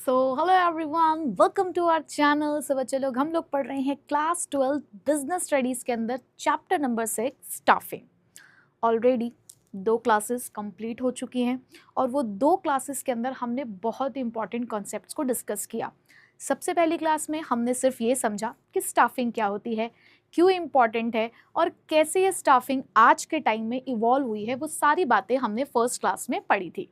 Hello everyone, welcome to our channel. So बच्चे लोग, हम लोग पढ़ रहे हैं क्लास 12 बिजनेस स्टडीज़ के अंदर chapter number 6 staffing. Already 2 classes complete हो चुकी हैं और वो 2 क्लासेस के अंदर हमने बहुत इंपॉर्टेंट कॉन्सेप्ट्स को डिस्कस किया। सबसे पहली क्लास में हमने सिर्फ ये समझा कि स्टाफिंग क्या होती है, क्यों इम्पॉर्टेंट है और कैसे ये स्टाफिंग आज के टाइम में इवॉल्व हुई है। वो सारी बातें हमने फर्स्ट क्लास में पढ़ी थी।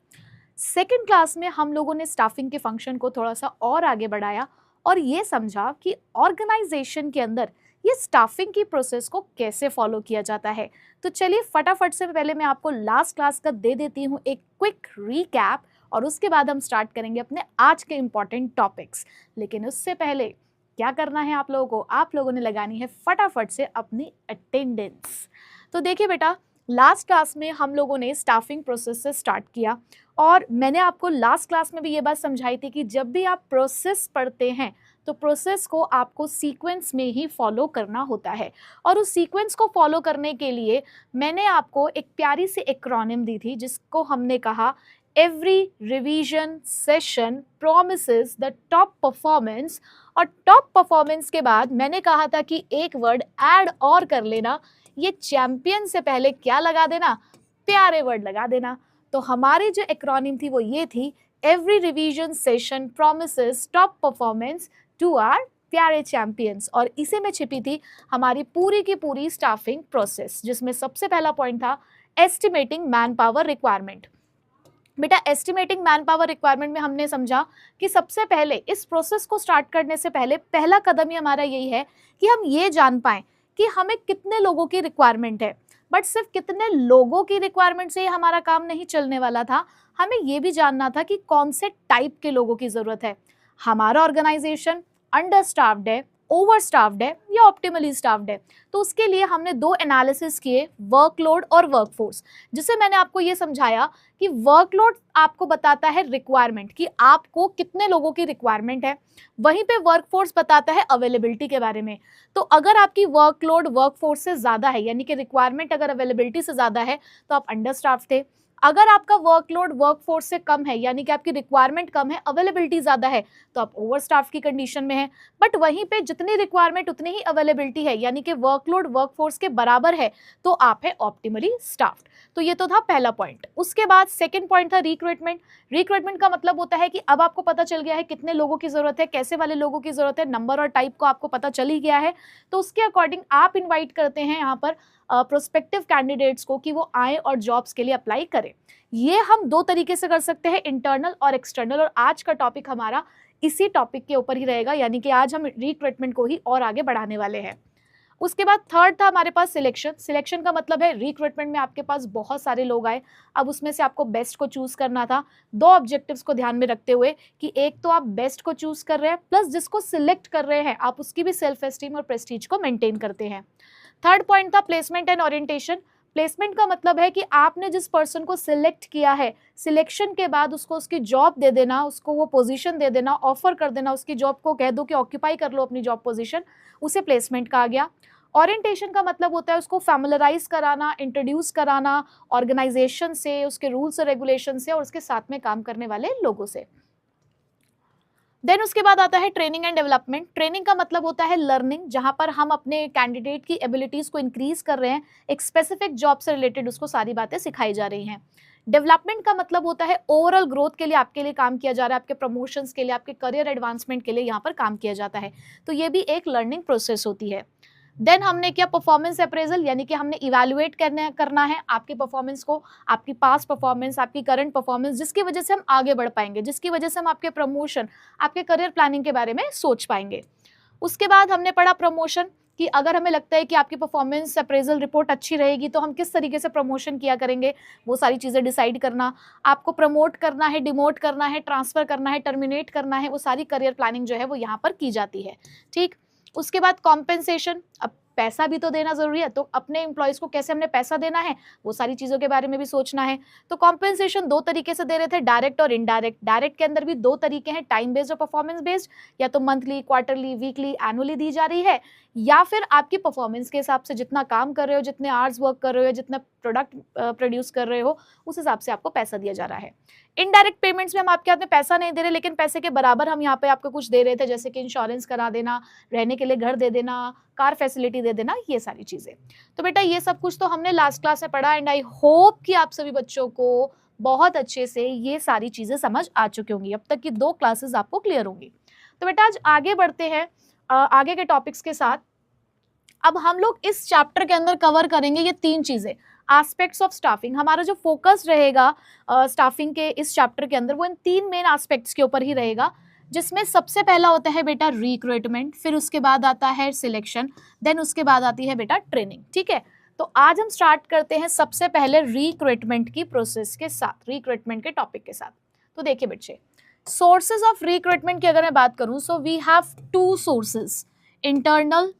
सेकेंड क्लास में हम लोगों ने स्टाफिंग के फंक्शन को थोड़ा सा और आगे बढ़ाया और ये समझा कि ऑर्गेनाइजेशन के अंदर ये स्टाफिंग की प्रोसेस को कैसे फॉलो किया जाता है। तो चलिए फटाफट से पहले मैं आपको लास्ट क्लास का दे देती हूँ एक क्विक रीकैप और उसके बाद हम स्टार्ट करेंगे अपने आज के इम्पॉर्टेंट टॉपिक्स। लेकिन उससे पहले क्या करना है आप लोगों को, आप लोगों ने लगानी है फटाफट से अपनी अटेंडेंस। तो देखिए बेटा, लास्ट क्लास में हम लोगों ने स्टाफिंग प्रोसेस से स्टार्ट किया और मैंने आपको लास्ट क्लास में भी ये बात समझाई थी कि जब भी आप प्रोसेस पढ़ते हैं तो प्रोसेस को आपको सीक्वेंस में ही फॉलो करना होता है। और उस सीक्वेंस को फॉलो करने के लिए मैंने आपको एक प्यारी सी एक्रोनिम दी थी जिसको हमने कहा every revision session promises the top performance. और टॉप परफॉर्मेंस के बाद मैंने कहा था कि एक वर्ड ऐड और कर लेना, ये चैंपियन से पहले क्या लगा देना, प्यारे वर्ड लगा देना। तो हमारी जो एक्रोनिम थी वो ये थी, every revision session promises top performance to our प्यारे चैंपियंस। और इसी में छिपी थी हमारी पूरी की पूरी स्टाफिंग प्रोसेस, जिसमें सबसे पहला पॉइंट था एस्टिमेटिंग मैन पावर रिक्वायरमेंट। बेटा, एस्टिमेटिंग मैन पावर रिक्वायरमेंट में हमने समझा कि सबसे पहले इस प्रोसेस को स्टार्ट करने से पहले पहला कदम ही हमारा यही है कि हम ये जान पाएं कि हमें कितने लोगों की रिक्वायरमेंट है। बट सिर्फ कितने लोगों की रिक्वायरमेंट से हमारा काम नहीं चलने वाला था, हमें ये भी जानना था कि कौन से टाइप के लोगों की ज़रूरत है। हमारा ऑर्गेनाइजेशन अंडर स्टाफ्ड है, ओवर स्टाफ्ड है या ऑप्टिमली स्टाफ्ड है। तो उसके लिए हमने 2 एनालिसिस किए, वर्कलोड और वर्कफोर्स। जिससे मैंने आपको ये समझाया कि वर्कलोड आपको बताता है रिक्वायरमेंट, कि आपको कितने लोगों की रिक्वायरमेंट है, वहीं पे वर्कफोर्स बताता है अवेलेबिलिटी के बारे में। तो अगर आपकी वर्कलोड वर्कफोर्स से ज़्यादा है, यानी कि रिक्वायरमेंट अगर अवेलेबिलिटी से ज़्यादा है, तो आप अंडर स्टाफ्ड थे। अगर आपका वर्कलोड वर्कफोर्स से कम है, यानी कि आपकी रिक्वायरमेंट कम है, अवेलेबिलिटी ज़्यादा है, तो आप ओवर स्टाफ की कंडीशन में है। बट वहीं पे जितनी रिक्वायरमेंट उतनी ही अवेलेबिलिटी है, यानी कि वर्कलोड वर्कफोर्स के बराबर है, तो आप है ऑप्टिमली स्टाफ्ड। तो ये तो था पहला पॉइंट। उसके बाद सेकंड पॉइंट था रिक्रूटमेंट। रिक्रूटमेंट का मतलब होता है कि अब आपको पता चल गया है कितने लोगों की ज़रूरत है, कैसे वाले लोगों की ज़रूरत है, नंबर और टाइप को आपको पता चल ही गया है। तो उसके अकॉर्डिंग आप इन्वाइट करते हैं यहाँ पर प्रोस्पेक्टिव कैंडिडेट्स को कि वो आए और जॉब्स के लिए अप्लाई करें। ये हम 2 तरीके से कर सकते हैं, इंटरनल और एक्सटर्नल। और आज का टॉपिक हमारा इसी टॉपिक के ऊपर ही रहेगा, यानी कि आज हम रिक्रूटमेंट को ही और आगे बढ़ाने वाले हैं। उसके बाद थर्ड था हमारे पास सिलेक्शन। सिलेक्शन का मतलब है रिक्रूटमेंट में आपके पास बहुत सारे लोग आए, अब उसमें से आपको बेस्ट को चूज करना था। 2 ऑब्जेक्टिव्स को ध्यान में रखते हुए कि एक तो आप बेस्ट को चूज कर रहे हैं, प्लस जिसको सिलेक्ट कर रहे हैं आप उसकी भी सेल्फ एस्टीम और प्रेस्टीज को मेंटेन करते हैं। थर्ड पॉइंट था प्लेसमेंट एंड ओरिएंटेशन। प्लेसमेंट का मतलब है कि आपने जिस पर्सन को सिलेक्ट किया है, सिलेक्शन के बाद उसको उसकी जॉब दे देना, उसको वो पोजीशन दे देना, ऑफर कर देना, उसकी जॉब को कह दो कि ऑक्यूपाई कर लो अपनी जॉब पोजीशन, उसे प्लेसमेंट कहा गया। ओरिएंटेशन का मतलब होता है उसको फैमिलराइज कराना, इंट्रोड्यूस कराना ऑर्गेनाइजेशन से, उसके रूल्स और रेगुलेशन से और उसके साथ में काम करने वाले लोगों से। देन उसके बाद आता है ट्रेनिंग एंड डेवलपमेंट। ट्रेनिंग का मतलब होता है लर्निंग, जहां पर हम अपने कैंडिडेट की एबिलिटीज को इंक्रीज कर रहे हैं, एक स्पेसिफिक जॉब से रिलेटेड उसको सारी बातें सिखाई जा रही हैं। डेवलपमेंट का मतलब होता है ओवरऑल ग्रोथ के लिए आपके लिए काम किया जा रहा है, आपके प्रमोशंस के लिए, आपके करियर एडवांसमेंट के लिए यहाँ पर काम किया जाता है। तो ये भी एक लर्निंग प्रोसेस होती है। देन हमने किया परफॉर्मेंस अप्रेजल, यानी कि हमने इवैल्यूएट करना है आपकी परफॉर्मेंस को, आपकी पास्ट परफॉर्मेंस, आपकी करंट परफॉर्मेंस, जिसकी वजह से हम आगे बढ़ पाएंगे, जिसकी वजह से हम आपके प्रमोशन, आपके करियर प्लानिंग के बारे में सोच पाएंगे। उसके बाद हमने पढ़ा प्रमोशन, कि अगर हमें लगता है कि आपकी परफॉर्मेंस अप्रेजल रिपोर्ट अच्छी रहेगी तो हम किस तरीके से प्रमोशन किया करेंगे, वो सारी चीज़ें डिसाइड करना। आपको प्रमोट करना है, डिमोट करना है, ट्रांसफ़र करना है, टर्मिनेट करना है, वो सारी करियर प्लानिंग जो है वो यहाँ पर की जाती है। ठीक। उसके बाद कॉम्पेंसेशन। अब पैसा भी तो देना जरूरी है, तो अपने एम्प्लॉयज को कैसे हमने पैसा देना है वो सारी चीजों के बारे में भी सोचना है। तो कॉम्पेंसेशन दो तरीके से दे रहे थे, डायरेक्ट और इनडायरेक्ट। डायरेक्ट के अंदर भी दो तरीके हैं, टाइम बेस्ड और परफॉर्मेंस बेस्ड, या तो मंथली, क्वार्टरली, वीकली, एनुअली दी जा रही है, या फिर आपकी परफॉर्मेंस के हिसाब से जितना काम कर रहे हो, जितने आवर्स वर्क कर रहे हो, जितना प्रोडक्ट प्रोड्यूस कर रहे हो, उस हिसाब से आपको पैसा दिया जा रहा है। इनडायरेक्ट पेमेंट्स में हम आपके हाथ में पैसा नहीं दे रहे, लेकिन पैसे के बराबर हम यहाँ पे आपको कुछ दे रहे थे, जैसे कि इंश्योरेंस करा देना, रहने के लिए घर दे देना, कार फैसिलिटी दे देना, ये सारी चीजें। तो बेटा ये सब कुछ तो हमने लास्ट क्लास में पढ़ा, एंड आई होप कि आप सभी बच्चों को बहुत अच्छे से ये सारी चीजें समझ आ चुकी होंगी। अब तक की 2 क्लासेस आपको क्लियर होंगी। तो बेटा आज आगे बढ़ते हैं आगे के टॉपिक्स के साथ। अब हम लोग इस चैप्टर के अंदर कवर करेंगे ये 3 चीजें, एस्पेक्ट्स ऑफ स्टाफिंग। हमारा जो फोकस रहेगा स्टाफिंग के इस चैप्टर के अंदर वो इन 3 मेन एस्पेक्ट्स के ऊपर ही रहेगा, जिसमें सबसे पहला होता है बेटा रिक्रूटमेंट, फिर उसके बाद आता है सिलेक्शन, देन उसके बाद आती है बेटा ट्रेनिंग। ठीक है, तो आज हम स्टार्ट करते हैं सबसे पहले रिक्रूटमेंट की प्रोसेस के साथ, रिक्रूटमेंट के टॉपिक के साथ। तो देखिए बच्चे, सोर्सेज ऑफ रिक्रूटमेंट की अगर मैं बात करूं, so we have 2 sources, internal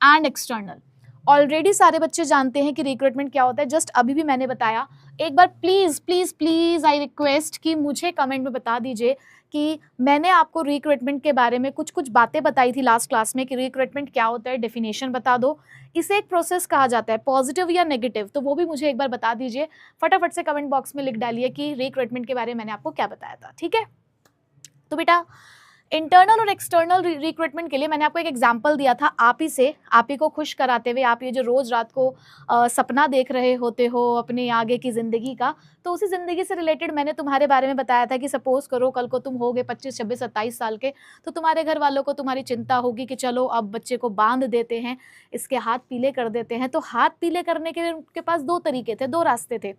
and external. Already सारे बच्चे जानते हैं कि रिक्रूटमेंट क्या होता है, जस्ट अभी भी मैंने बताया। एक बार please please please I request कि मुझे कमेंट में बता दीजिए कि मैंने आपको रिक्रूटमेंट के बारे में कुछ कुछ बातें बताई थी लास्ट क्लास में कि रिक्रूटमेंट क्या होता है, डेफिनेशन बता दो, इसे एक प्रोसेस कहा जाता है, पॉजिटिव या नेगेटिव, तो वो भी मुझे एक बार बता दीजिए। फटाफट से कमेंट बॉक्स में लिख डालिए कि रिक्रूटमेंट के बारे में मैंने आपको क्या बताया था। ठीक है, तो बेटा इंटरनल और एक्सटर्नल रिक्रूटमेंट के लिए मैंने आपको एक एग्जांपल दिया था, आप ही को खुश कराते हुए। आप ये जो रोज रात को सपना देख रहे होते हो अपने आगे की जिंदगी का, तो उसी जिंदगी से रिलेटेड मैंने तुम्हारे बारे में बताया था कि सपोज करो कल को तुम होगे 25, 26, 27 साल के, तो तुम्हारे घर वालों को तुम्हारी चिंता होगी कि चलो अब बच्चे को बांध देते हैं, इसके हाथ पीले कर देते हैं। तो हाथ पीले करने के लिए उनके पास 2 तरीके थे, 2 रास्ते थे।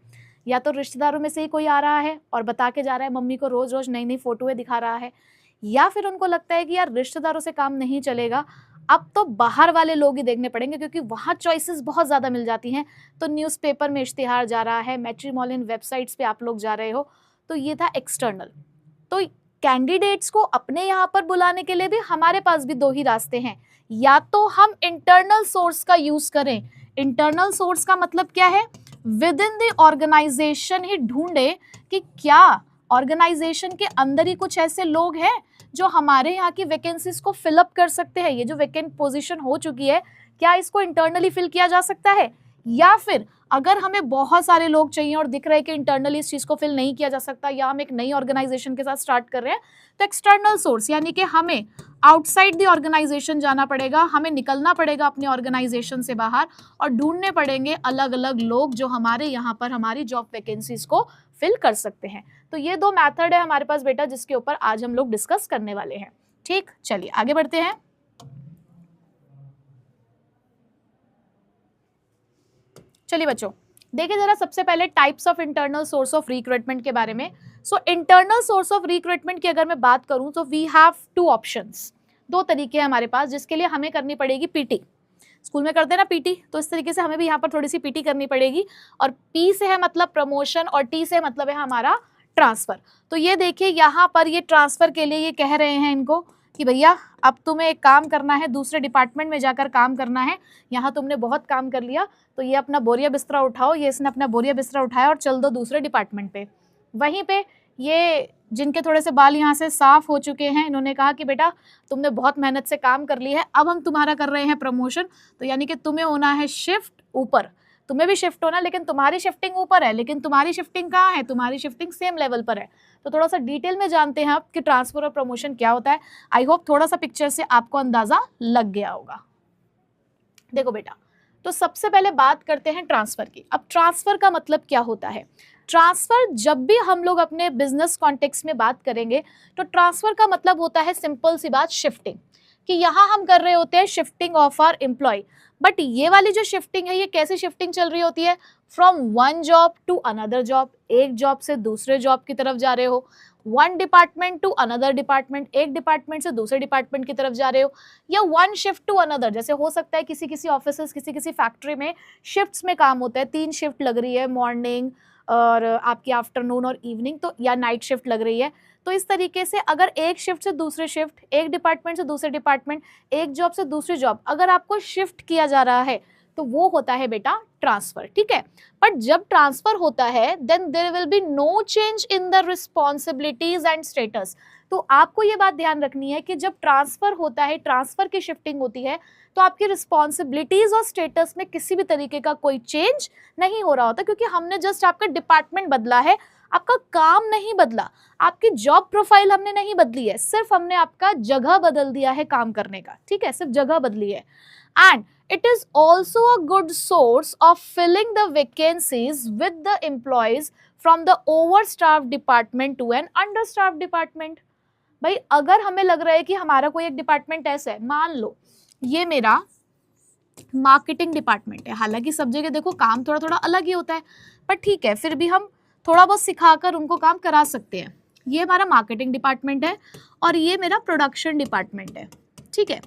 या तो रिश्तेदारों में से ही कोई आ रहा है और बता के जा रहा है, मम्मी को रोज रोज नई नई फोटोएं दिखा रहा है, या फिर उनको लगता है कि यार रिश्तेदारों से काम नहीं चलेगा, अब तो बाहर वाले लोग ही देखने पड़ेंगे, क्योंकि वहाँ चॉइसेस बहुत ज़्यादा मिल जाती हैं। तो न्यूज़पेपर में इश्तिहार जा रहा है, मैट्रिमोनियल वेबसाइट्स पे आप लोग जा रहे हो, तो ये था एक्सटर्नल। तो कैंडिडेट्स को अपने यहाँ पर बुलाने के लिए भी हमारे पास भी 2 ही रास्ते हैं, या तो हम इंटरनल सोर्स का यूज करें। इंटरनल सोर्स का मतलब क्या है, विद इन द ऑर्गेनाइजेशन ही ढूंढे कि क्या ऑर्गेनाइजेशन के अंदर ही कुछ ऐसे लोग हैं जो हमारे यहाँ की वैकेंसीज को फिलअप कर सकते हैं। ये जो वैकेंट पोजीशन हो चुकी है, क्या इसको इंटरनली फिल किया जा सकता है, या फिर अगर हमें बहुत सारे लोग चाहिए और दिख रहा है कि इंटरनली इस चीज को फिल नहीं किया जा सकता, या हम एक नई ऑर्गेनाइजेशन के साथ स्टार्ट कर रहे हैं, तो एक्सटर्नल सोर्स यानी कि हमें आउटसाइड द ऑर्गेनाइजेशन जाना पड़ेगा, हमें निकलना पड़ेगा अपनी ऑर्गेनाइजेशन से बाहर और ढूंढने पड़ेंगे अलग अलग लोग जो हमारे यहाँ पर हमारी जॉब वैकेंसीज को फिल कर सकते हैं। तो ये 2 मेथड है हमारे पास बेटा, जिसके ऊपर आज हम लोग डिस्कस करने वाले हैं। ठीक, चलिए आगे बढ़ते हैं। चलिए बच्चों, देखिए जरा सबसे पहले types of internal source of recruitment के बारे में। So internal source of recruitment की अगर मैं बात करूं तो वी हैव 2 ऑप्शंस, 2 तरीके हैं हमारे पास, जिसके लिए हमें करनी पड़ेगी पीटी। स्कूल में करते हैं ना पीटी, तो इस तरीके से हमें भी यहाँ पर थोड़ी सी पीटी करनी पड़ेगी। और पी से है मतलब प्रमोशन और टी से मतलब है हमारा ट्रांसफर। तो ये देखिए यहाँ पर ये ट्रांसफर के लिए ये कह रहे हैं इनको कि भैया अब तुम्हें एक काम करना है, दूसरे डिपार्टमेंट में जाकर काम करना है, यहाँ तुमने बहुत काम कर लिया, तो ये अपना बोरिया बिस्तरा उठाओ। ये इसने अपना बोरिया बिस्तरा उठाया और चल दो दूसरे डिपार्टमेंट पे। वहीं पे ये जिनके थोड़े से बाल यहाँ से साफ हो चुके हैं, इन्होंने कहा कि बेटा तुमने बहुत मेहनत से काम कर लिया है, अब हम तुम्हारा कर रहे हैं प्रमोशन। तो यानी कि तुम्हें होना है शिफ्ट ऊपर, तुम्हें भी शिफ्ट होना, लेकिन तुम्हारी शिफ्टिंग ऊपर है, लेकिन तुम्हारी शिफ्टिंग कहाँ है, तुम्हारी शिफ्टिंग सेम लेवल पर है। तो थोड़ा सा डिटेल में जानते हैं आप कि ट्रांसफर और प्रमोशन क्या होता है। आई होप थोड़ा सा पिक्चर से आपको अंदाजा लग गया होगा। देखो बेटा, तो सबसे पहले बात करते हैं ट्रांसफर की। अब ट्रांसफर का मतलब क्या होता है? ट्रांसफर जब भी हम लोग अपने बिजनेस कॉन्टेक्स्ट में बात करेंगे तो ट्रांसफर का मतलब होता है सिंपल सी बात, शिफ्टिंग, कि यहाँ हम कर रहे होते हैं shifting of our employee. But ये वाली जो शिफ्टिंग है, ये कैसी शिफ्टिंग चल रही होती है? From one job to another job, एक जॉब से दूसरे जॉब की तरफ जा रहे हो, one department to another department, एक डिपार्टमेंट से दूसरे डिपार्टमेंट की तरफ जा रहे हो, या वन शिफ्ट टू अनदर। जैसे हो सकता है किसी किसी ऑफिस, किसी किसी फैक्ट्री में शिफ्ट्स में काम होता है, 3 शिफ्ट लग रही है, मॉर्निंग, और आपकी आफ्टरनून और इवनिंग तो या नाइट शिफ्ट लग रही है, तो इस तरीके से अगर एक शिफ्ट से दूसरे शिफ्ट, एक डिपार्टमेंट से दूसरे डिपार्टमेंट, एक जॉब से दूसरी जॉब अगर आपको शिफ्ट किया जा रहा है तो वो होता है बेटा ट्रांसफर, ठीक है। बट जब ट्रांसफर होता है then there will be no change in the responsibilities and status. तो आपको ये बात ध्यान रखनी है कि जब ट्रांसफर होता है, ट्रांसफर की शिफ्टिंग होती है, तो आपकी रिस्पॉन्सिबिलिटीज और स्टेटस में किसी भी तरीके का कोई चेंज नहीं हो रहा होता, क्योंकि हमने जस्ट आपका डिपार्टमेंट बदला है, आपका काम नहीं बदला, आपकी जॉब प्रोफाइल हमने नहीं बदली है, सिर्फ हमने आपका जगह बदल दिया है काम करने का, ठीक है, सिर्फ जगह बदली है। And it is also a good source of filling the vacancies with the employees from the overstaffed department to an understaffed department। भाई अगर हमें लग रहा है कि हमारा कोई एक डिपार्टमेंट ऐसा है, मान लो ये मेरा मार्केटिंग डिपार्टमेंट है, हालांकि सब जगह देखो काम थोड़ा थोड़ा अलग ही होता है, पर ठीक है फिर भी हम थोड़ा बहुत सिखाकर उनको काम करा सकते हैं। ये हमारा मार्केटिंग डिपार्टमेंट है और ये मेरा प्रोडक्शन डिपार्टमेंट है, ठीक है।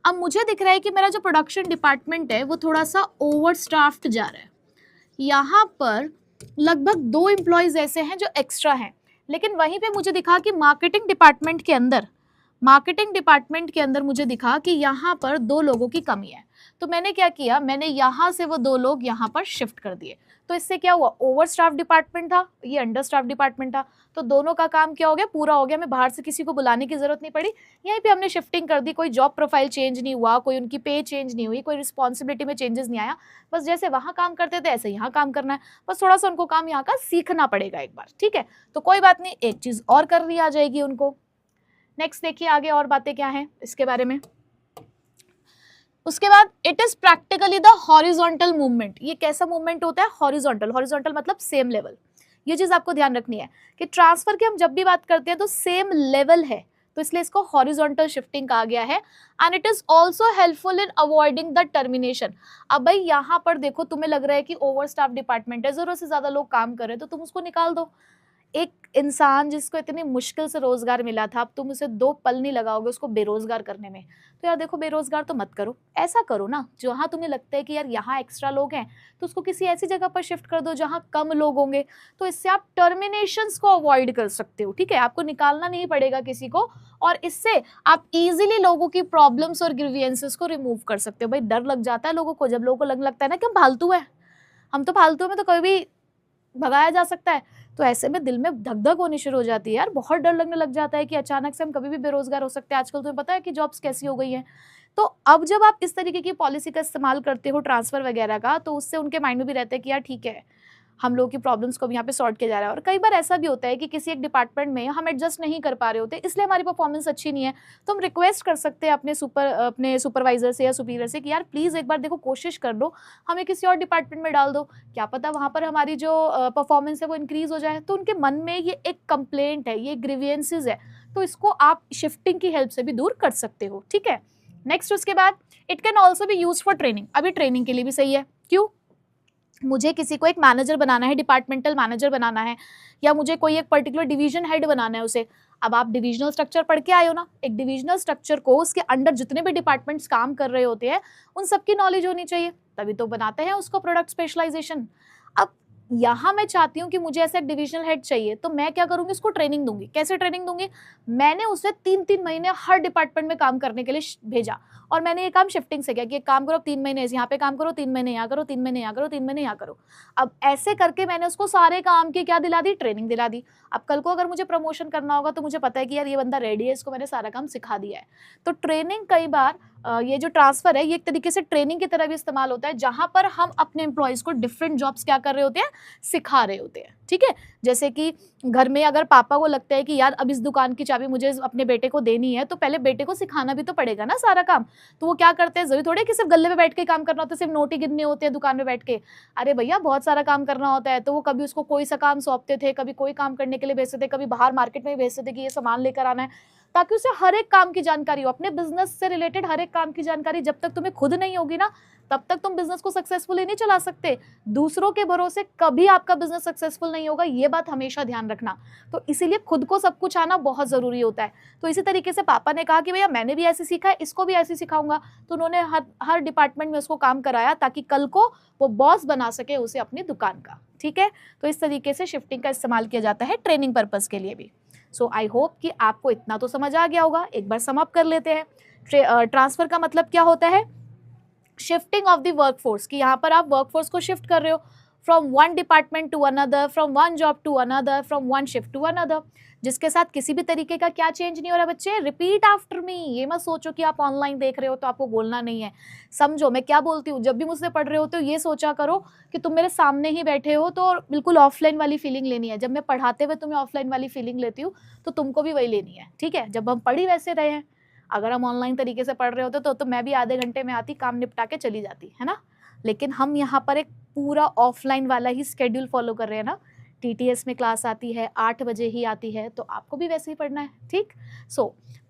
अब मुझे दिख रहा है कि मेरा जो प्रोडक्शन डिपार्टमेंट है वो थोड़ा सा ओवर स्टाफ्ड जा रहा है, यहाँ पर लगभग 2 एम्प्लॉयज ऐसे हैं जो एक्स्ट्रा हैं, लेकिन वहीं पे मुझे दिखा कि मार्केटिंग डिपार्टमेंट के अंदर मुझे दिखा कि यहाँ पर 2 लोगों की कमी है। तो मैंने क्या किया, मैंने यहाँ से वो 2 लोग यहाँ पर शिफ्ट कर दिए। तो इससे क्या हुआ, ओवर स्टाफ डिपार्टमेंट था, ये अंडर स्टाफ डिपार्टमेंट था, तो दोनों का काम क्या हो गया, पूरा हो गया। हमें बाहर से किसी को बुलाने की जरूरत नहीं पड़ी, यहीं पे हमने शिफ्टिंग कर दी, कोई जॉब प्रोफाइल चेंज नहीं हुआ, कोई उनकी पे चेंज नहीं हुई, कोई रिस्पॉन्सिबिलिटी में चेंजेस नहीं आया, बस जैसे वहाँ काम करते थे ऐसे यहाँ काम करना है, बस थोड़ा सा उनको काम यहाँ का सीखना पड़ेगा एक बार, ठीक है। तो कोई बात नहीं, एक चीज और करनी आ जाएगी उनको। नेक्स्ट देखिए आगे और बातें क्या हैं इसके बारे में। उसके बाद it is practically the horizontal movement. ये कैसा मूवमेंट होता है, हॉरिजॉन्टल, हॉरिजॉन्टल मतलब सेम लेवल। ये चीज आपको ध्यान रखनी है कि ट्रांसफर की हम जब भी बात करते हैं तो सेम लेवल है, तो इसलिए इसको हॉरिजॉन्टल शिफ्टिंग कहा गया है। And it is also helpful in avoiding the termination. अब भाई यहाँ पर देखो, तुम्हें लग रहा है कि ओवर स्टाफ डिपार्टमेंट है, जरूरत से ज्यादा लोग काम कर रहे हैं, तो तुम उसको निकाल दो। एक इंसान जिसको इतनी मुश्किल से रोजगार मिला था, अब तुम उसे 2 पल नहीं लगाओगे उसको बेरोजगार करने में, तो यार देखो बेरोजगार तो मत करो, ऐसा करो ना जहाँ तुम्हें लगता है कि यार यहाँ एक्स्ट्रा लोग हैं तो उसको किसी ऐसी जगह पर शिफ्ट कर दो जहाँ कम लोग होंगे, तो इससे आप टर्मिनेशंस को अवॉइड कर सकते हो, ठीक है। आपको निकालना नहीं पड़ेगा किसी को, और इससे आप इजीली लोगों की प्रॉब्लम्स और ग्रीवियंसेस को रिमूव कर सकते हो। भाई डर लग जाता है लोगों को, जब लोगों को लगता है ना कि हम फालतू है, हम तो फालतू में तो कभी भी भगाया जा सकता है, तो ऐसे में दिल में धक धक होनी शुरू हो जाती है यार, बहुत डर लगने लग जाता है कि अचानक से हम कभी भी बेरोजगार हो सकते हैं। आजकल तुम्हें पता है कि जॉब्स कैसी हो गई हैं। तो अब जब आप इस तरीके की पॉलिसी का इस्तेमाल करते हो ट्रांसफर वगैरह का, तो उससे उनके माइंड में भी रहता है कि यार ठीक है, हम लोगों की प्रॉब्लम्स को भी यहाँ पे सॉर्ट किया जा रहा है। और कई बार ऐसा भी होता है कि किसी एक डिपार्टमेंट में हम एडजस्ट नहीं कर पा रहे होते, इसलिए हमारी परफॉर्मेंस अच्छी नहीं है, तो हम रिक्वेस्ट कर सकते हैं अपने सुपरवाइजर से या सुपीरियर से कि यार प्लीज़ एक बार देखो, कोशिश कर लो, हमें किसी और डिपार्टमेंट में डाल दो, क्या पता वहाँ पर हमारी जो परफॉर्मेंस है वो इंक्रीज हो जाए। तो उनके मन में ये एक कंप्लेंट है, ये ग्रीवियंसेस है, तो इसको आप शिफ्टिंग की हेल्प से भी दूर कर सकते हो, ठीक है। नेक्स्ट उसके बाद it can also be use for training. अभी ट्रेनिंग के लिए भी सही है, क्यों, मुझे किसी को एक मैनेजर बनाना है, डिपार्टमेंटल मैनेजर बनाना है, या मुझे कोई एक पर्टिकुलर डिवीजन हेड बनाना है उसे। अब आप डिविजनल स्ट्रक्चर पढ़ के आए हो ना, एक डिविजनल स्ट्रक्चर को उसके अंडर जितने भी डिपार्टमेंट्स काम कर रहे होते हैं उन सबकी नॉलेज होनी चाहिए, तभी तो बनाते हैं उसको प्रोडक्ट स्पेशलाइजेशन। अब यहाँ मैं चाहती हूँ कि मुझे ऐसा एक डिविजनल हेड चाहिए, तो मैं क्या करूँगी, उसको ट्रेनिंग दूंगी। कैसे ट्रेनिंग दूंगी, मैंने उसे 3-3 महीने हर डिपार्टमेंट में काम करने के लिए भेजा, और मैंने ये काम शिफ्टिंग से किया कि एक काम करो 3 महीने यहाँ पे काम करो, 3 महीने यहाँ करो, 3 महीने यहाँ करो, 3 महीने यहाँ करो। अब ऐसे करके मैंने उसको सारे काम की क्या दिला दी, ट्रेनिंग दिला दी। अब कल को अगर मुझे प्रमोशन करना होगा तो मुझे पता है कि यार ये बंदा रेडी है, इसको मैंने सारा काम सिखा दिया है। तो ट्रेनिंग कई बार ये जो ट्रांसफर है ये एक तरीके से ट्रेनिंग की तरह भी इस्तेमाल होता है, जहां पर हम अपने एम्प्लॉयज को डिफरेंट जॉब्स क्या कर रहे होते हैं, सिखा रहे होते हैं, ठीक है। जैसे कि घर में अगर पापा को लगता है कि यार अब इस दुकान की चाबी मुझे अपने बेटे को देनी है, तो पहले बेटे को सिखाना भी तो पड़ेगा ना सारा काम। तो वो क्या करते हैं, जरूरी थोड़े कि सिर्फ गले पे बैठ के काम करना होता है, सिर्फ नोट ही गिनने होते हैं दुकान में बैठ के। अरे भैया बहुत सारा काम करना होता है। तो वो कभी उसको कोई सा काम सौंपते थे, कभी कोई काम करने के लिए भेजते थे, कभी बाहर मार्केट में भेजते थे कि ये सामान लेकर आना है। ताकि उसे हर एक काम की जानकारी हो, अपने बिजनेस से रिलेटेड हर एक काम की जानकारी जब तक तुम्हें खुद नहीं होगी ना, तब तक तुम बिजनेस को सक्सेसफुली नहीं चला सकते। दूसरों के भरोसे कभी आपका बिजनेस सक्सेसफुल नहीं होगा, ये बात हमेशा ध्यान रखना। तो इसीलिए खुद को सब कुछ आना बहुत जरूरी होता है। तो इसी तरीके से पापा ने कहा कि भैया मैंने भी ऐसे सीखा है, इसको भी ऐसे सिखाऊंगा। तो उन्होंने हर डिपार्टमेंट में उसको काम कराया ताकि कल को वो बॉस बना सके उसे अपनी दुकान का। ठीक है, तो इस तरीके से शिफ्टिंग का इस्तेमाल किया जाता है ट्रेनिंग पर्पस के लिए भी। सो आई होप कि आपको इतना तो समझ आ गया होगा। एक बार सम अप कर लेते हैं। ट्रांसफर का मतलब क्या होता है? शिफ्टिंग ऑफ द वर्कफोर्स, कि यहाँ पर आप वर्कफोर्स को शिफ्ट कर रहे हो from one department to another, from one job to another, from one shift to another, जिसके साथ किसी भी तरीके का क्या चेंज नहीं हो रहा बच्चे। Repeat after me. ये मत सोचो कि आप ऑनलाइन देख रहे हो तो आपको बोलना नहीं है। समझो मैं क्या बोलती हूँ। जब भी मुझसे पढ़ रहे हो तो ये सोचा करो कि तुम मेरे सामने ही बैठे हो, तो बिल्कुल ऑफलाइन वाली फीलिंग लेनी है। जब मैं पढ़ाते हुए तुम्हें ऑफलाइन वाली फीलिंग लेती हूँ तो तुमको भी वही लेनी है। ठीक है, जब हम पढ़ ही वैसे रहे हैं। अगर हम ऑनलाइन तरीके से पढ़ रहे होते तो मैं भी आधे घंटे में आती, काम निपटा के चली जाती, है ना। लेकिन हम यहाँ पर एक पूरा ऑफलाइन वाला ही स्केड्यूल फॉलो कर रहे हैं ना। टीटीएस में क्लास आती है 8 बजे ही आती है, तो आपको भी वैसे ही पढ़ना है। ठीक, सो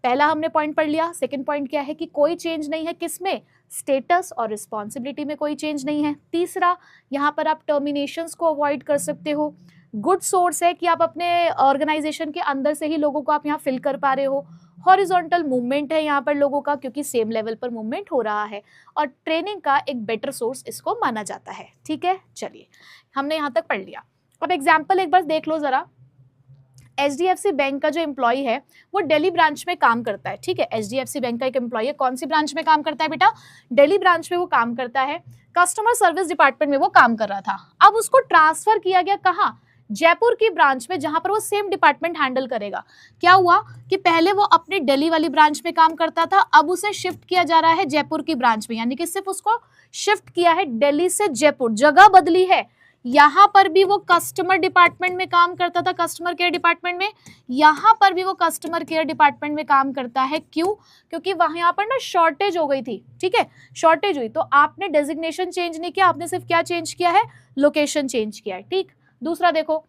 पहला हमने पॉइंट पढ़ लिया। सेकंड पॉइंट क्या है कि कोई चेंज नहीं है किसमें, स्टेटस और रिस्पॉन्सिबिलिटी में कोई चेंज नहीं है। तीसरा, यहाँ पर आप टर्मिनेशंस को अवॉइड कर सकते हो। गुड सोर्स है कि आप अपने ऑर्गेनाइजेशन के अंदर से ही लोगों को आप यहाँ फिल कर पा रहे हो। हॉरिजॉन्टल मूवमेंट है यहाँ पर लोगों का, क्योंकि सेम लेवल पर मूवमेंट हो रहा है। और ट्रेनिंग का एक बेटर सोर्स इसको माना जाता है। ठीक है, चलिए हमने यहाँ तक पढ़ लिया। अब एग्जाम्पल एक बार देख लो जरा। HDFC बैंक का जो एम्प्लॉय है वो दिल्ली ब्रांच में काम करता है। ठीक है, HDFC बैंक का एक एम्प्लॉय है, कौन सी ब्रांच में काम करता है बेटा? दिल्ली ब्रांच में वो काम करता है। कस्टमर सर्विस डिपार्टमेंट में वो काम कर रहा था। अब उसको ट्रांसफर किया गया कहाँ? जयपुर की ब्रांच में, जहां पर वो सेम डिपार्टमेंट हैंडल करेगा। क्या हुआ कि पहले वो अपनी दिल्ली वाली ब्रांच में काम करता था, अब उसे शिफ्ट किया जा रहा है जयपुर की ब्रांच में, यानी कि सिर्फ उसको शिफ्ट किया है दिल्ली से जयपुर, जगह बदली है। यहां पर भी वो कस्टमर डिपार्टमेंट में काम करता था, कस्टमर केयर डिपार्टमेंट में। यहां पर भी वो कस्टमर केयर डिपार्टमेंट में काम करता है। क्यों? क्योंकि वहां यहाँ पर ना शॉर्टेज हो गई थी। ठीक है, शॉर्टेज हुई, तो आपने डेजिग्नेशन चेंज नहीं किया, आपने सिर्फ क्या चेंज किया है? लोकेशन चेंज किया है। ठीक, दूसरा देखो,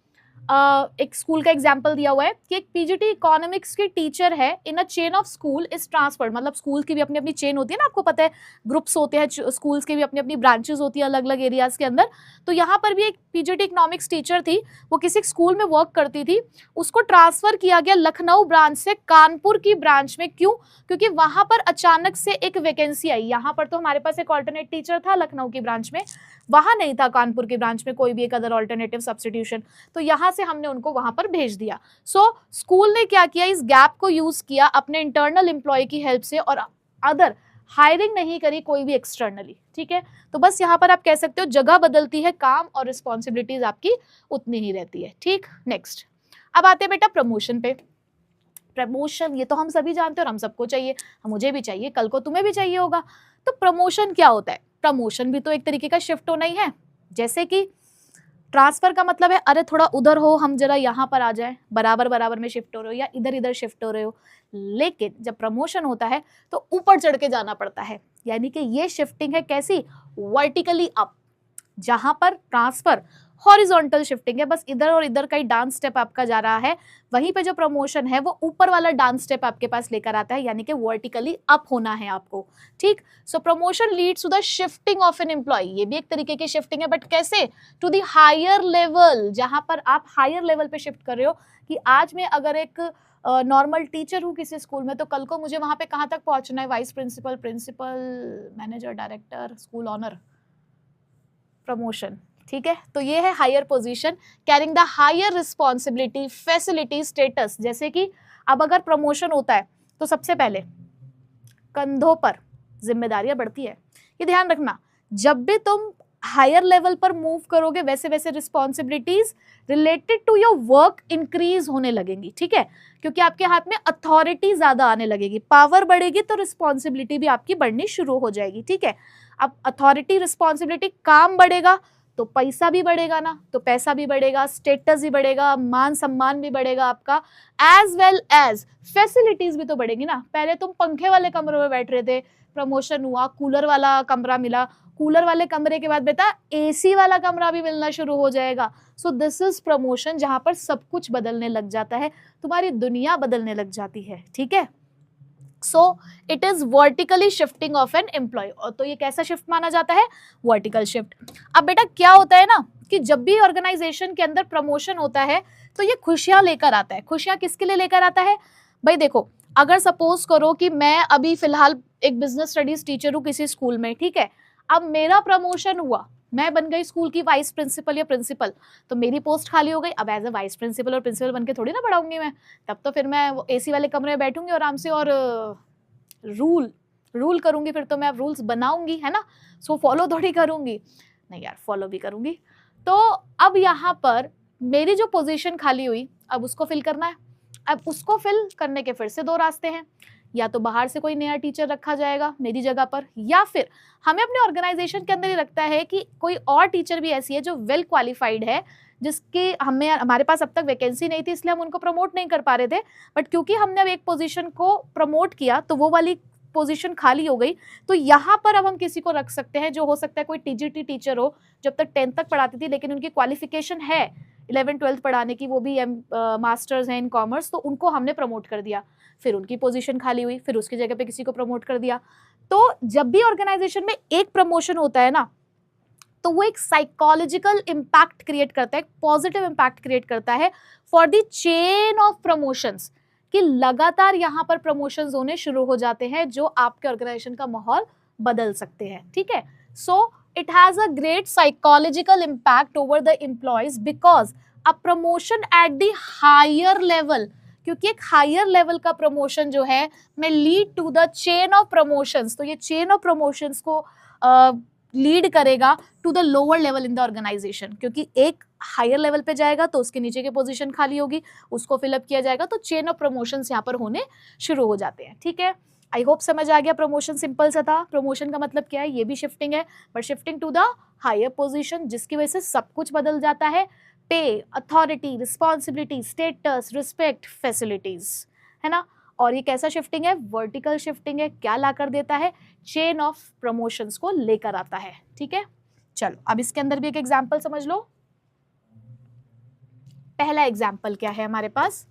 एक स्कूल का एग्जांपल दिया हुआ है कि एक पीजीटी इकोनॉमिक्स की टीचर है in a chain of school is transferred. मतलब स्कूल की भी अपनी अपनी चेन होती है ना, आपको पता है, ग्रुप्स होते हैं स्कूल्स के भी, अपनी अपनी ब्रांचेस होती है अलग अलग एरियाज के अंदर। तो यहाँ पर भी एक पीजीटी इकोनॉमिक्स टीचर थी, वो किसी स्कूल में वर्क करती थी, उसको ट्रांसफर किया गया लखनऊ ब्रांच से कानपुर की ब्रांच में। क्यों? क्योंकि वहां पर अचानक से एक वैकेंसी आई। यहाँ पर तो हमारे पास एक ऑल्टरनेट टीचर था लखनऊ की ब्रांच में, वहां नहीं था कानपुर की ब्रांच में कोई भी एक अदर ऑल्टरनेटिव सब्स्टिट्यूशन, तो यहाँ से हमने उनको वहां पर भेज दिया। सो स्कूल ने क्या किया, इस गैप को यूज किया अपने इंटरनल एम्प्लॉय की हेल्प से, और अदर हायरिंग नहीं करी कोई भी एक्सटर्नली। ठीक है, तो बस यहाँ पर आप कह सकते हो जगह बदलती है, काम और रिस्पॉन्सिबिलिटीज आपकी उतनी ही रहती है। ठीक, नेक्स्ट अब आते हैं बेटा प्रमोशन पे। प्रमोशन ये तो हम सभी जानते हैं और हम सबको चाहिए, मुझे भी चाहिए, कल को तुम्हें भी चाहिए होगा। तो प्रमोशन क्या होता है? प्रमोशन भी तो एक तरीके का शिफ्ट होना ही है। जैसे कि ट्रांसफर का मतलब है अरे थोड़ा उधर हो, हम जरा यहाँ पर आ जाए, बराबर बराबर में शिफ्ट हो रहे हो या इधर इधर शिफ्ट हो रहे हो। लेकिन जब प्रमोशन होता है तो ऊपर चढ़ के जाना पड़ता है, यानी कि ये शिफ्टिंग है कैसी? Vertically up. जहां पर ट्रांसफर हॉरिजॉन्टल शिफ्टिंग है, बस इधर और इधर का ही डांस स्टेप आपका जा रहा है, वहीं पे जो प्रमोशन है वो ऊपर वाला डांस स्टेप आपके पास लेकर आता है, यानी कि वर्टिकली अप होना है आपको। ठीक, so promotion leads to the shifting of an employee. ये भी एक तरीके की शिफ्टिंग है, बट कैसे? टू द हायर लेवल, जहां पर आप हायर लेवल पे शिफ्ट कर रहे हो। कि आज मैं अगर एक नॉर्मल टीचर हूँ किसी स्कूल में, तो कल को मुझे वहां पे कहाँ तक पहुंचना है? Vice principal, principal, manager, director, school owner, promotion. ठीक है, तो ये है higher position carrying the higher responsibility, facility, status. जैसे कि अब अगर प्रमोशन होता है तो सबसे पहले कंधों पर जिम्मेदारियां बढ़ती है। ये ध्यान रखना, जब भी तुम हायर लेवल पर मूव करोगे वैसे वैसे responsibilities related to your work increase होने लगेंगी। ठीक है, क्योंकि आपके हाथ में अथॉरिटी ज्यादा आने लगेगी, पावर बढ़ेगी तो रिस्पॉन्सिबिलिटी भी आपकी बढ़नी शुरू हो जाएगी। ठीक है, अब अथॉरिटी, रिस्पॉन्सिबिलिटी, काम बढ़ेगा तो पैसा भी बढ़ेगा ना, तो पैसा भी बढ़ेगा, स्टेटस भी बढ़ेगा, मान सम्मान भी बढ़ेगा आपका, एज वेल एज फैसिलिटीज भी तो बढ़ेगी ना। पहले तुम पंखे वाले कमरे में बैठ रहे थे, प्रमोशन हुआ, कूलर वाला कमरा मिला, कूलर वाले कमरे के बाद बेटा एसी वाला कमरा भी मिलना शुरू हो जाएगा। सो दिस इज प्रमोशन, जहां पर सब कुछ बदलने लग जाता है, तुम्हारी दुनिया बदलने लग जाती है, ठीक है। So it is vertically shifting of an employee. और तो ये कैसा शिफ्ट माना जाता है? Vertical shift. अब बेटा क्या होता है ना कि जब भी ऑर्गेनाइजेशन के अंदर प्रमोशन होता है तो ये खुशियां लेकर आता है। खुशियां किसके लिए लेकर आता है भाई? देखो, अगर सपोज करो कि मैं अभी फिलहाल एक बिजनेस स्टडीज टीचर हूँ किसी स्कूल में, ठीक है, अब मेरा प्रमोशन हुआ, मैं बन गई स्कूल की वाइस प्रिंसिपल या प्रिंसिपल, तो मेरी पोस्ट खाली हो गई। अब एज अ वाइस प्रिंसिपल और प्रिंसिपल बन के थोड़ी ना पढ़ाऊंगी मैं, तब तो फिर मैं एसी वाले कमरे में बैठूंगी आराम से और रूल करूंगी। फिर तो मैं अब रूल्स बनाऊंगी, है ना, सो फॉलो थोड़ी करूंगी, नहीं यार फॉलो भी करूंगी। तो अब यहाँ पर मेरी जो पोजीशन खाली हुई, अब उसको फिल करना है। अब उसको फिल करने के फिर से दो रास्ते हैं, या तो बाहर से कोई नया टीचर रखा जाएगा मेरी जगह पर, या फिर हमें अपने ऑर्गेनाइजेशन के अंदर ही लगता है कि कोई और टीचर भी ऐसी है जो वेल क्वालिफाइड है, जिसकी हमारे पास अब तक वैकेंसी नहीं थी, इसलिए हम उनको प्रमोट नहीं कर पा रहे थे। बट क्योंकि हमने अब एक पोजीशन को प्रमोट किया तो वो वाली पोजीशन खाली हो गई, तो यहाँ पर अब हम किसी को रख सकते हैं, जो हो सकता है कोई टीजीटी टीचर हो, जब तक 10th तक पढ़ाती थी, लेकिन उनकी क्वालिफिकेशन है 11th-12th पढ़ाने की, वो भी मास्टर्स हैं इन कॉमर्स, तो उनको हमने प्रमोट कर दिया। फिर उनकी पोजीशन खाली हुई, फिर उसकी जगह पे किसी को प्रमोट कर दिया। तो जब भी ऑर्गेनाइजेशन में एक प्रमोशन होता है ना, तो वो एक साइकोलॉजिकल इम्पैक्ट क्रिएट करता है, एक पॉजिटिव इम्पैक्ट क्रिएट करता है for the chain of promotions, कि लगातार यहाँ पर प्रमोशंस होने शुरू हो जाते हैं जो आपके ऑर्गेनाइजेशन का माहौल बदल सकते हैं, ठीक है। So it has a great psychological impact over the employees because a promotion at the higher level, क्योंकि एक हायर लेवल का प्रमोशन जो है may lead to the chain of promotions, तो ये चेन ऑफ प्रमोशंस को लीड करेगा to the lower level in the organisation, क्योंकि एक हायर लेवल पे जाएगा तो उसके नीचे की पोजीशन खाली होगी, उसको फिलअप किया जाएगा, तो चेन ऑफ प्रमोशंस यहाँ पर होने शुरू हो जाते हैं, ठीक है। आई होप समझ आ गया। प्रमोशन सिंपल सा था। प्रमोशन का मतलब क्या है? ये भी शिफ्टिंग है, but shifting to the higher position, जिसकी वजह से सब कुछ बदल जाता है, pay, authority, responsibility, status, respect, facilities, है ना। और ये कैसा शिफ्टिंग है? वर्टिकल शिफ्टिंग है। क्या ला कर देता है? चेन ऑफ प्रमोशंस को लेकर आता है, ठीक है। चलो अब इसके अंदर भी एक एग्जाम्पल समझ लो। पहला एग्जाम्पल क्या है हमारे पास?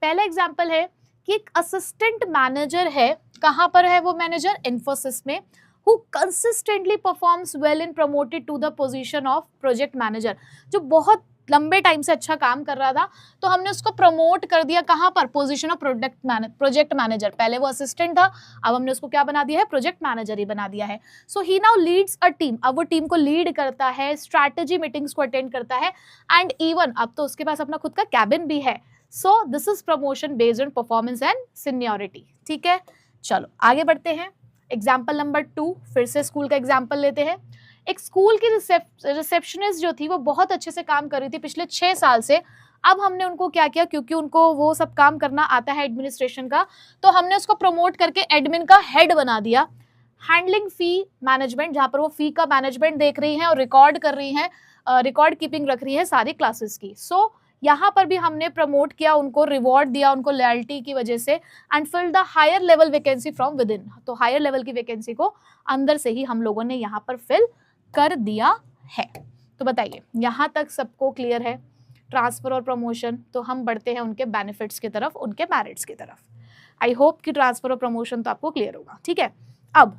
पहला एग्जाम्पल है कि एक असिस्टेंट मैनेजर है। कहां पर है वो मैनेजर? इन्फोसिस में। Who consistently performs well in promoted to the position of project manager, जो बहुत लंबे टाइम से अच्छा काम कर रहा था, तो हमने उसको प्रमोट कर दिया। कहां पर? Position of project manager. पहले वो असिस्टेंट था, अब हमने उसको क्या बना दिया है? प्रोजेक्ट मैनेजर ही बना दिया है। सो ही नाउ लीड्स अ टीम। अब वो टीम को लीड करता है, स्ट्रैटेजी मीटिंग्स को अटेंड करता है, एंड इवन अब तो उसके पास अपना खुद का कैबिन भी है। सो this is promotion based on performance and seniority, ठीक है। चलो आगे बढ़ते हैं। एग्जाम्पल नंबर 2, फिर से स्कूल का एग्जाम्पल लेते हैं। एक स्कूल की रिसेप्शनिस्ट जो थी वो बहुत अच्छे से काम कर रही थी पिछले 6 साल से। अब हमने उनको क्या किया, क्योंकि उनको वो सब काम करना आता है एडमिनिस्ट्रेशन का, तो हमने उसको प्रमोट करके एडमिन का हेड बना दिया। हैंडलिंग फी मैनेजमेंट, जहां पर वो फी का मैनेजमेंट देख रही हैं और रिकॉर्ड कर रही हैं, रिकॉर्ड कीपिंग रख रही है सारी क्लासेस की। सो यहाँ पर भी हमने प्रमोट किया, उनको रिवॉर्ड दिया उनको लॉयल्टी की वजह से, and fill the higher level vacancy from within. तो हायर लेवल की वैकेंसी को अंदर से ही हम लोगों ने यहाँ पर फिल कर दिया है। तो बताइए यहाँ तक सबको क्लियर है? ट्रांसफर और प्रमोशन। तो हम बढ़ते हैं उनके बेनिफिट्स की तरफ, उनके मेरिट्स की तरफ। आई होप कि ट्रांसफर और प्रमोशन तो आपको क्लियर होगा, ठीक है। अब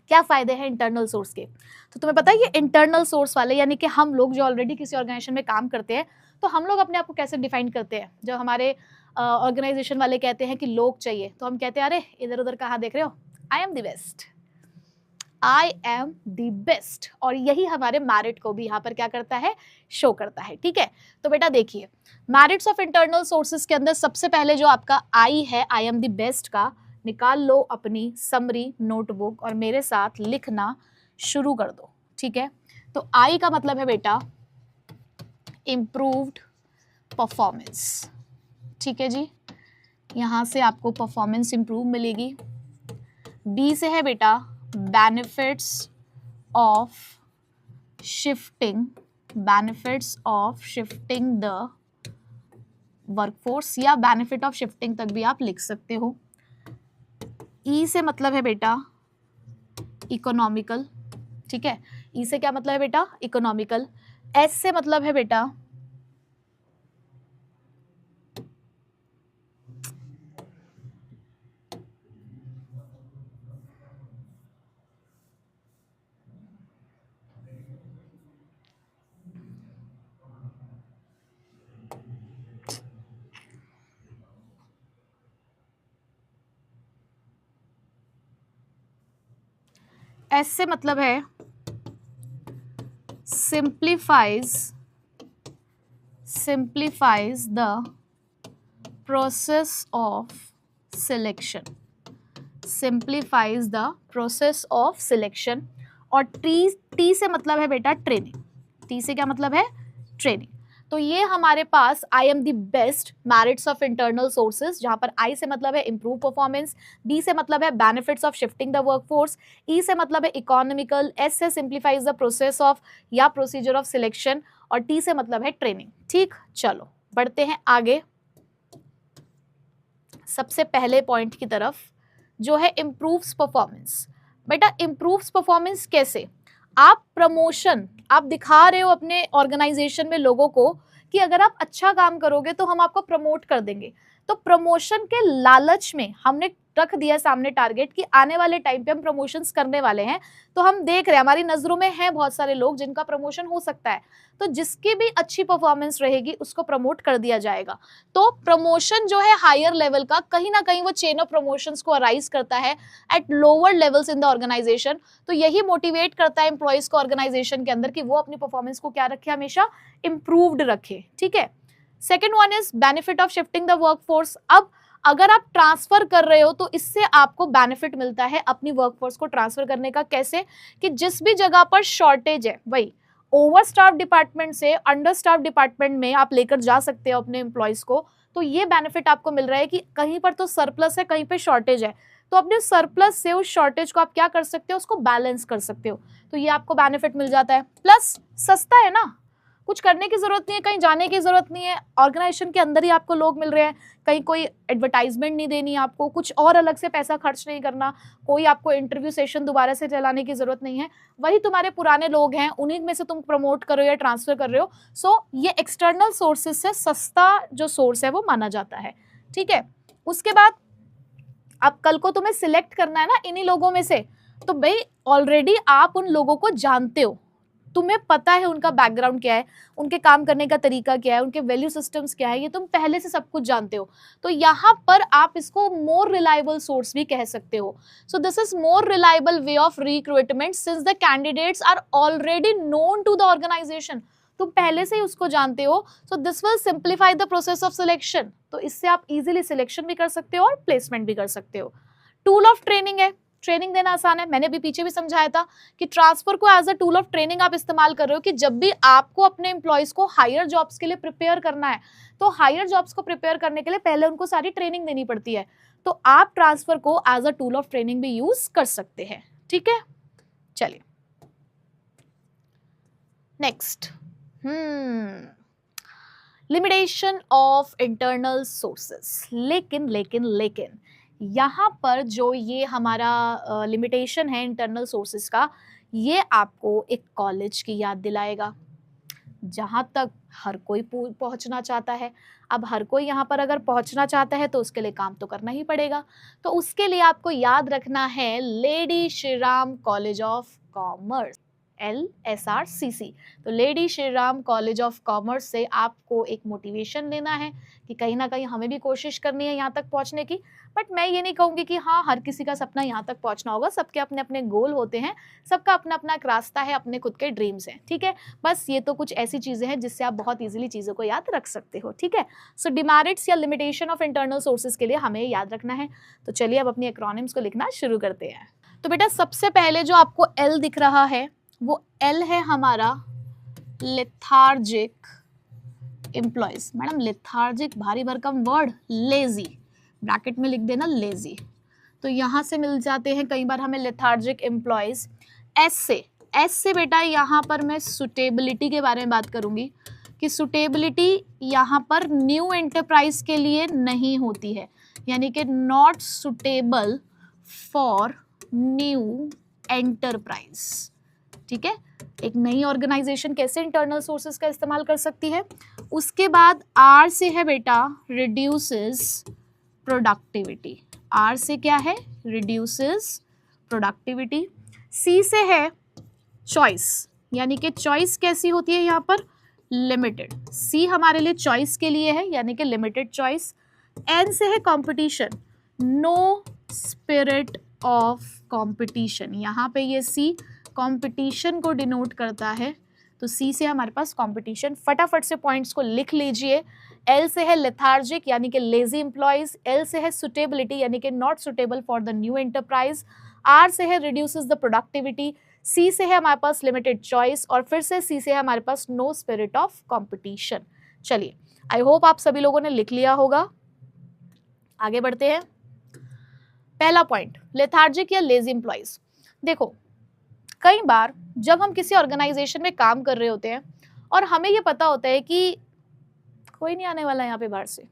क्या फायदे हैं इंटरनल सोर्स के? तो तुम्हें पता है ये इंटरनल सोर्स वाले, यानी कि हम लोग जो ऑलरेडी किसी ऑर्गेनाइजेशन में काम करते हैं, तो हम लोग अपने आप को कैसे डिफाइन करते हैं? जब हमारे ऑर्गेनाइजेशन वाले कहते हैं कि लोग चाहिए, तो हम कहते हैं अरे इधर उधर कहाँ देख रहे हो, आई am the best, I am the best. और यही हमारे मैरिट को भी यहाँ पर क्या करता है? शो करता है, ठीक है। तो बेटा देखिए, मैरिट्स ऑफ इंटरनल सोर्सेज के अंदर सबसे पहले जो आपका आई है, आई एम द बेस्ट का, निकाल लो अपनी समरी नोटबुक और मेरे साथ लिखना शुरू कर दो, ठीक है। तो आई का मतलब है बेटा इम्प्रूव्ड परफॉर्मेंस, ठीक है जी, यहां से आपको परफॉर्मेंस इंप्रूव मिलेगी। बी से है बेटा benefits of shifting, benefits of shifting the workforce, या बेनिफिट ऑफ शिफ्टिंग तक भी आप लिख सकते हो। ई से मतलब है बेटा इकोनॉमिकल, ठीक है। ई से क्या मतलब है बेटा, इकोनॉमिकल। एस से मतलब है बेटा एस से मतलब है simplifies the process of selection, simplifies the process of selection। और टी से मतलब है बेटा ट्रेनिंग, टी से क्या मतलब है, ट्रेनिंग। तो ये हमारे पास I am the best, merits of internal sources, जहां पर आई से मतलब है इंप्रूव परफॉर्मेंस, बी से मतलब है benefits of shifting the workforce, E से मतलब है इकोनॉमिकल, एस से सिंप्लीफाइज द प्रोसेस ऑफ या प्रोसीजर ऑफ सिलेक्शन, और टी से मतलब है ट्रेनिंग। ठीक, चलो बढ़ते हैं आगे सबसे पहले पॉइंट की तरफ, जो है इम्प्रूव्स परफॉर्मेंस। बेटा इम्प्रूव्स परफॉर्मेंस कैसे, आप प्रमोशन आप दिखा रहे हो अपने ऑर्गेनाइजेशन में लोगों को कि अगर आप अच्छा काम करोगे तो हम आपको प्रमोट कर देंगे। तो प्रमोशन के लालच में हमने रख दिया सामने टारगेट कि आने वाले टाइम पे हम प्रमोशंस करने वाले हैं। तो हम देख रहे हैं, हमारी नजरों में हैं बहुत सारे लोग जिनका प्रमोशन हो सकता है, तो जिसकी भी अच्छी परफॉर्मेंस रहेगी उसको प्रमोट कर दिया जाएगा। तो प्रमोशन जो है हायर लेवल का, कहीं ना कहीं वो चेन ऑफ प्रमोशंस को अराइज करता है at lower levels in the organisation. तो यही मोटिवेट करता है एम्प्लॉइज को ऑर्गेनाइजेशन के अंदर कि वो अपनी परफॉर्मेंस को क्या रखे, हमेशा इंप्रूव्ड रखे। ठीक है। Second one is benefit of shifting the workforce. अब अगर आप ट्रांसफर कर रहे हो तो इससे आपको बेनिफिट मिलता है अपनी वर्कफोर्स को ट्रांसफर करने का। कैसे, कि जिस भी जगह पर शॉर्टेज है, वही ओवर स्टाफ डिपार्टमेंट से अंडर स्टाफ डिपार्टमेंट में आप लेकर जा सकते हो अपने एम्प्लॉइज को। तो ये बेनिफिट आपको मिल रहा है कि कहीं पर तो सरप्लस है, कहीं पे शॉर्टेज है, तो अपने सरप्लस से उस शॉर्टेज को आप क्या कर सकते हो, उसको बैलेंस कर सकते हो। तो ये आपको बेनिफिट मिल जाता है। प्लस सस्ता है ना, कुछ करने की जरूरत नहीं है, कहीं जाने की जरूरत नहीं है, ऑर्गेनाइजेशन के अंदर ही आपको लोग मिल रहे हैं, कहीं कोई एडवर्टाइजमेंट नहीं देनी है आपको, कुछ और अलग से पैसा खर्च नहीं करना, कोई आपको इंटरव्यू सेशन दोबारा से चलाने की जरूरत नहीं है, वही तुम्हारे पुराने लोग हैं, उन्हीं में से तुम प्रमोट कर रहे हो या ट्रांसफर कर रहे हो। सो ये एक्सटर्नल सोर्सेज से सस्ता जो सोर्स है वो माना जाता है। ठीक है। उसके बाद अब कल को तुम्हें सिलेक्ट करना है ना इन्हीं लोगों में से, तो भाई ऑलरेडी आप उन लोगों को जानते हो, तुम्हें पता है उनका बैकग्राउंड क्या है, उनके काम करने का तरीका क्या है, उनके वैल्यू सिस्टम्स क्या है, ये तुम पहले से सब कुछ जानते हो। तो यहाँ पर आप इसको मोर रिलायबल सोर्स भी कह सकते हो। So this is more reliable way of recruitment since the candidates are already known to the organisation, तुम पहले से ही उसको जानते हो। So this will simplify the process of selection. तो इससे आप इजीली सिलेक्शन भी कर सकते हो और प्लेसमेंट भी कर सकते हो। टूल ऑफ ट्रेनिंग है, ट्रेनिंग देना आसान है, मैंने भी पीछे भी समझाया था कि ट्रांसफर को as a tool of training आप इस्तेमाल कर रहे हो कि जब भी आपको अपने एम्प्लॉइज को हायर जॉब्स के लिए प्रिपेयर करना है, तो हायर जॉब्स को प्रिपेयर करने के लिए पहले उनको सारी ट्रेनिंग देनी पड़ती है, तो आप ट्रांसफर को as a tool of training भी यूज कर सकते हैं। ठीक है, चलिए next, limitation of internal sources. लेकिन यहाँ पर जो ये हमारा लिमिटेशन है इंटरनल सोर्सेस का, ये आपको एक कॉलेज की याद दिलाएगा जहाँ तक हर कोई पहुँचना चाहता है। अब हर कोई यहाँ पर अगर पहुँचना चाहता है तो उसके लिए काम तो करना ही पड़ेगा। तो उसके लिए आपको याद रखना है lady Shri Ram college of commerce, LSRCC। तो lady Shri Ram college of commerce से आपको एक मोटिवेशन लेना है कि कहीं ना कहीं हमें भी कोशिश करनी है यहाँ तक पहुँचने की। बट मैं ये नहीं कहूँगी कि हाँ हर किसी का सपना यहाँ तक पहुँचना होगा, सबके अपने अपने गोल होते हैं, सबका अपना अपना एक रास्ता है, अपने खुद के ड्रीम्स हैं। ठीक है, बस ये तो कुछ ऐसी चीज़ें हैं जिससे आप बहुत ईजिली चीज़ों को याद रख सकते हो। ठीक है, सो डिमेरिट्स या लिमिटेशन ऑफ इंटरनल सोर्सेज के लिए हमें याद रखना है। तो चलिए अब अपनी एक्रोनिम्स को लिखना शुरू करते हैं। तो बेटा सबसे पहले जो आपको L दिख रहा है वो L है हमारा लेथार्जिक एम्प्लॉयज। मैडम लेथार्जिक भारी भरकम वर्ड, लेजी ब्रैकेट में लिख देना लेजी। तो यहाँ से मिल जाते हैं कई बार हमें लेथार्जिक एम्प्लॉयज। एस से बेटा यहाँ पर मैं सुटेबिलिटी के बारे में बात करूँगी कि सुटेबिलिटी यहाँ पर न्यू एंटरप्राइज के लिए नहीं होती है, यानी कि not suitable for new enterprise. ठीक है, एक नई ऑर्गेनाइजेशन कैसे इंटरनल सोर्सेज का इस्तेमाल कर सकती है। उसके बाद आर से है बेटा रिड्यूसेस प्रोडक्टिविटी, आर से क्या है, रिड्यूसेस प्रोडक्टिविटी। सी से है चॉइस, यानी कि चॉइस कैसी होती है यहाँ पर, लिमिटेड, सी हमारे लिए चॉइस के लिए है यानी कि लिमिटेड चॉइस। एन से है competition, no spirit of competition, यहाँ पे ये सी कंपटीशन को डिनोट करता है, तो सी से हमारे पास कंपटीशन। फटाफट से पॉइंट्स को लिख लीजिए। एल से है लेथार्जिक यानी कि लेजी एम्प्लॉयज, एल से है सुटेबिलिटी यानी कि not suitable for the new enterprise, आर से है रिड्यूसेस द प्रोडक्टिविटी, सी से है हमारे पास लिमिटेड चॉइस और फिर से सी से है हमारे पास नो स्पिरिट ऑफ कंपटीशन। चलिए, आई होप आप सभी लोगों ने लिख लिया होगा। आगे बढ़ते हैं। पहला पॉइंट, लेथार्जिक या लेजी एम्प्लॉयज। देखो, कई बार जब हम किसी ऑर्गेनाइजेशन में काम कर रहे होते हैं और हमें ये पता होता है कि कोई नहीं आने वाला यहाँ पे बाहर से,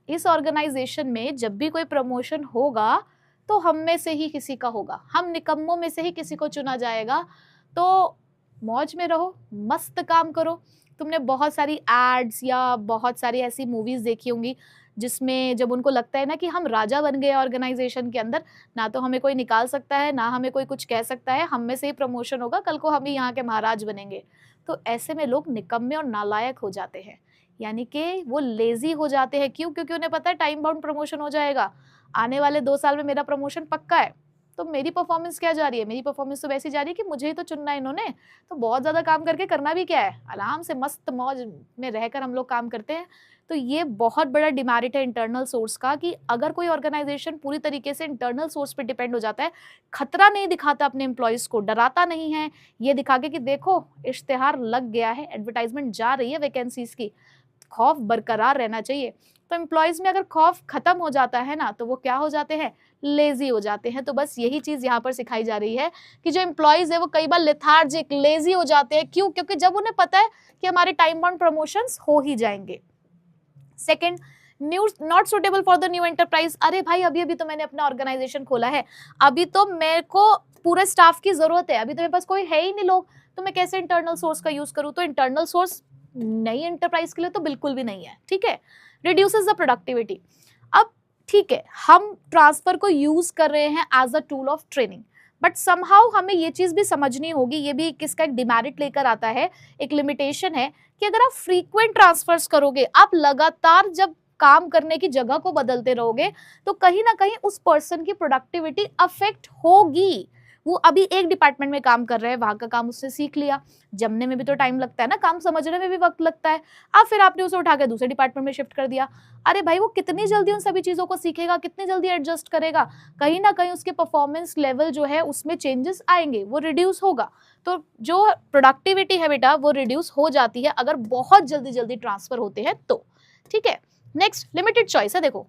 इस ऑर्गेनाइजेशन में जब भी कोई प्रमोशन होगा तो हम में से ही किसी का होगा, हम निकम्मों में से ही किसी को चुना जाएगा। तो मौज में रहो, मस्त काम करो। तुमने बहुत सारी एड्स या बहुत सारी ऐसी मूवीज देखी होंगी जिसमें जब उनको लगता है ना कि हम राजा बन गए ऑर्गेनाइजेशन के अंदर, ना तो हमें कोई निकाल सकता है ना हमें कोई कुछ कह सकता है, हम में से ही प्रमोशन होगा, कल को हम ही यहाँ के महाराज बनेंगे। तो ऐसे में लोग निकम्मे और नालायक हो जाते हैं, यानी कि वो लेजी हो जाते हैं। क्यों? क्योंकि उन्हें पता है टाइम बाउंड प्रमोशन हो जाएगा, आने वाले 2 साल में मेरा प्रमोशन पक्का है। तो मेरी परफॉर्मेंस क्या जा रही है, मेरी परफॉर्मेंस तो वैसी जा रही है कि मुझे ही तो चुनना है इन्होंने, तो बहुत ज़्यादा काम करके करना भी क्या है, आराम से मस्त मौज में रहकर हम लोग काम करते हैं। तो ये बहुत बड़ा डिमेरिट है इंटरनल सोर्स का कि अगर कोई ऑर्गेनाइजेशन पूरी तरीके से इंटरनल सोर्स पे डिपेंड हो जाता है, खतरा नहीं दिखाता अपने एम्प्लॉयज़ को, डराता नहीं है ये दिखा के कि देखो इश्तेहार लग गया है, एडवर्टाइजमेंट जा रही है वैकेंसीज की, खौफ बरकरार रहना चाहिए। तो एम्प्लॉयज में अगर खौफ खत्म हो जाता है ना, तो वो क्या हो जाते हैं, लेजी हो जाते हैं। तो बस यही चीज यहाँ पर सिखाई जा रही है कि जो एम्प्लॉयज है वो कई बार लेथार्जिक, लेजी हो जाते हैं। क्यों? क्योंकि जब उन्हें पता है कि हमारे टाइम बाउंड प्रमोशंस हो ही जाएंगे। Second, not suitable for the new enterprise. अरे भाई, अभी अभी तो मैंने अपना ऑर्गेनाइजेशन खोला है, अभी तो मेरे को पूरे स्टाफ की जरूरत है, अभी तो मेरे पास कोई है ही नहीं लोग, तो मैं कैसे इंटरनल सोर्स का यूज करूँ। तो इंटरनल सोर्स नई एंटरप्राइज के लिए तो बिल्कुल भी नहीं है। ठीक है, रिड्यूसेस द प्रोडक्टिविटी। अब ठीक है, हम ट्रांसफर को यूज कर रहे हैं as a tool of training, but somehow हमें ये चीज भी समझनी होगी, ये भी किसका एक डिमेरिट लेकर आता है, एक लिमिटेशन है कि अगर आप फ्रीक्वेंट ट्रांसफर्स करोगे, आप लगातार जब काम करने की जगह को बदलते रहोगे, तो कहीं ना कहीं उस पर्सन की प्रोडक्टिविटी अफेक्ट होगी। वो अभी एक डिपार्टमेंट में काम कर रहे हैं, वहां का काम उससे सीख लिया, जमने में भी तो टाइम लगता है ना, काम समझने में भी वक्त लगता है। अब फिर आपने उसे उठा के दूसरे डिपार्टमेंट में शिफ्ट कर दिया, अरे भाई वो कितनी जल्दी उन सभी चीजों को सीखेगा, कितनी जल्दी एडजस्ट करेगा, कहीं ना कहीं उसके परफॉर्मेंस लेवल जो है उसमें चेंजेस आएंगे, वो रिड्यूस होगा। तो जो प्रोडक्टिविटी है बेटा वो रिड्यूस हो जाती है अगर बहुत जल्दी जल्दी ट्रांसफर होते हैं तो। ठीक है, नेक्स्ट लिमिटेड चॉइस है। देखो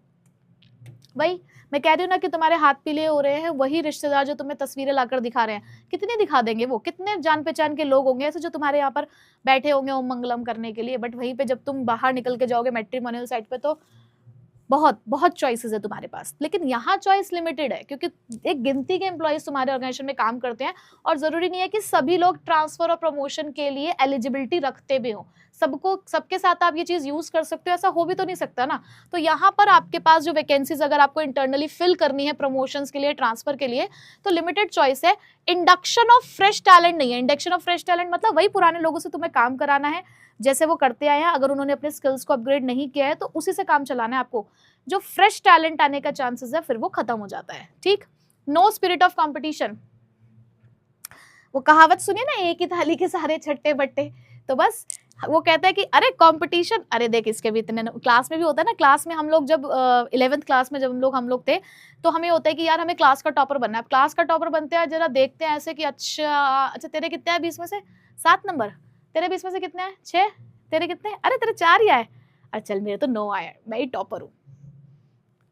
भाई, मैं कह रही हूँ ना कि तुम्हारे हाथ पीले हो रहे हैं, वही रिश्तेदार जो तुम्हें तस्वीरें लाकर दिखा रहे हैं, कितने दिखा देंगे, वो कितने जान पहचान के लोग होंगे ऐसे जो तुम्हारे यहाँ पर बैठे होंगे ओम मंगलम करने के लिए, बट वहीं पे जब तुम बाहर निकल के जाओगे मैट्रिमोनियल साइट पे तो बहुत बहुत चॉइसेस है तुम्हारे पास। लेकिन यहाँ चॉइस लिमिटेड है क्योंकि एक गिनती के एम्प्लॉयज तुम्हारे ऑर्गेनाइजेशन में काम करते हैं और जरूरी नहीं है कि सभी लोग ट्रांसफर और प्रमोशन के लिए एलिजिबिलिटी रखते भी हो। सबको सबके साथ आप ये चीज यूज कर सकते हो, ऐसा हो भी तो नहीं सकता ना। तो यहाँ पर आपके पास जो वैकेंसीज अगर आपको इंटरनली फिल करनी है प्रमोशंस के लिए, ट्रांसफर के लिए, तो लिमिटेड चॉइस है। इंडक्शन ऑफ फ्रेश टैलेंट नहीं है। इंडक्शन ऑफ फ्रेश टैलेंट मतलब वही पुराने लोगों से तुम्हें काम कराना है जैसे वो करते आए हैं, अगर उन्होंने अपने स्किल्स को अपग्रेड नहीं किया है तो उसी से काम चलाना है आपको। जो फ्रेश टैलेंट आने का चांसेस है फिर वो खत्म हो जाता है। ठीक, नो स्पिरिट ऑफ कंपटीशन। वो कहावत सुनिए ना, एक ही थाली के सारे छट्टे बट्टे। तो बस वो कहता है कि अरे कंपटीशन, अरे देख इसके भी इतने, क्लास में भी होता है ना, क्लास में हम लोग जब 11th क्लास में जब हम लोग थे तो हमें होता है कि यार हमें क्लास का टॉपर बनना है। क्लास का टॉपर बनते हैं, जरा देखते हैं ऐसे कि अच्छा तेरे कितने हैं 20 में से? 7 नंबर। तेरे 20 में से कितने हैं? 6। तेरे कितने? अरे तेरे 4 ही आए। अरे चल मेरे तो 9 आए, मैं ही टॉपर हूँ।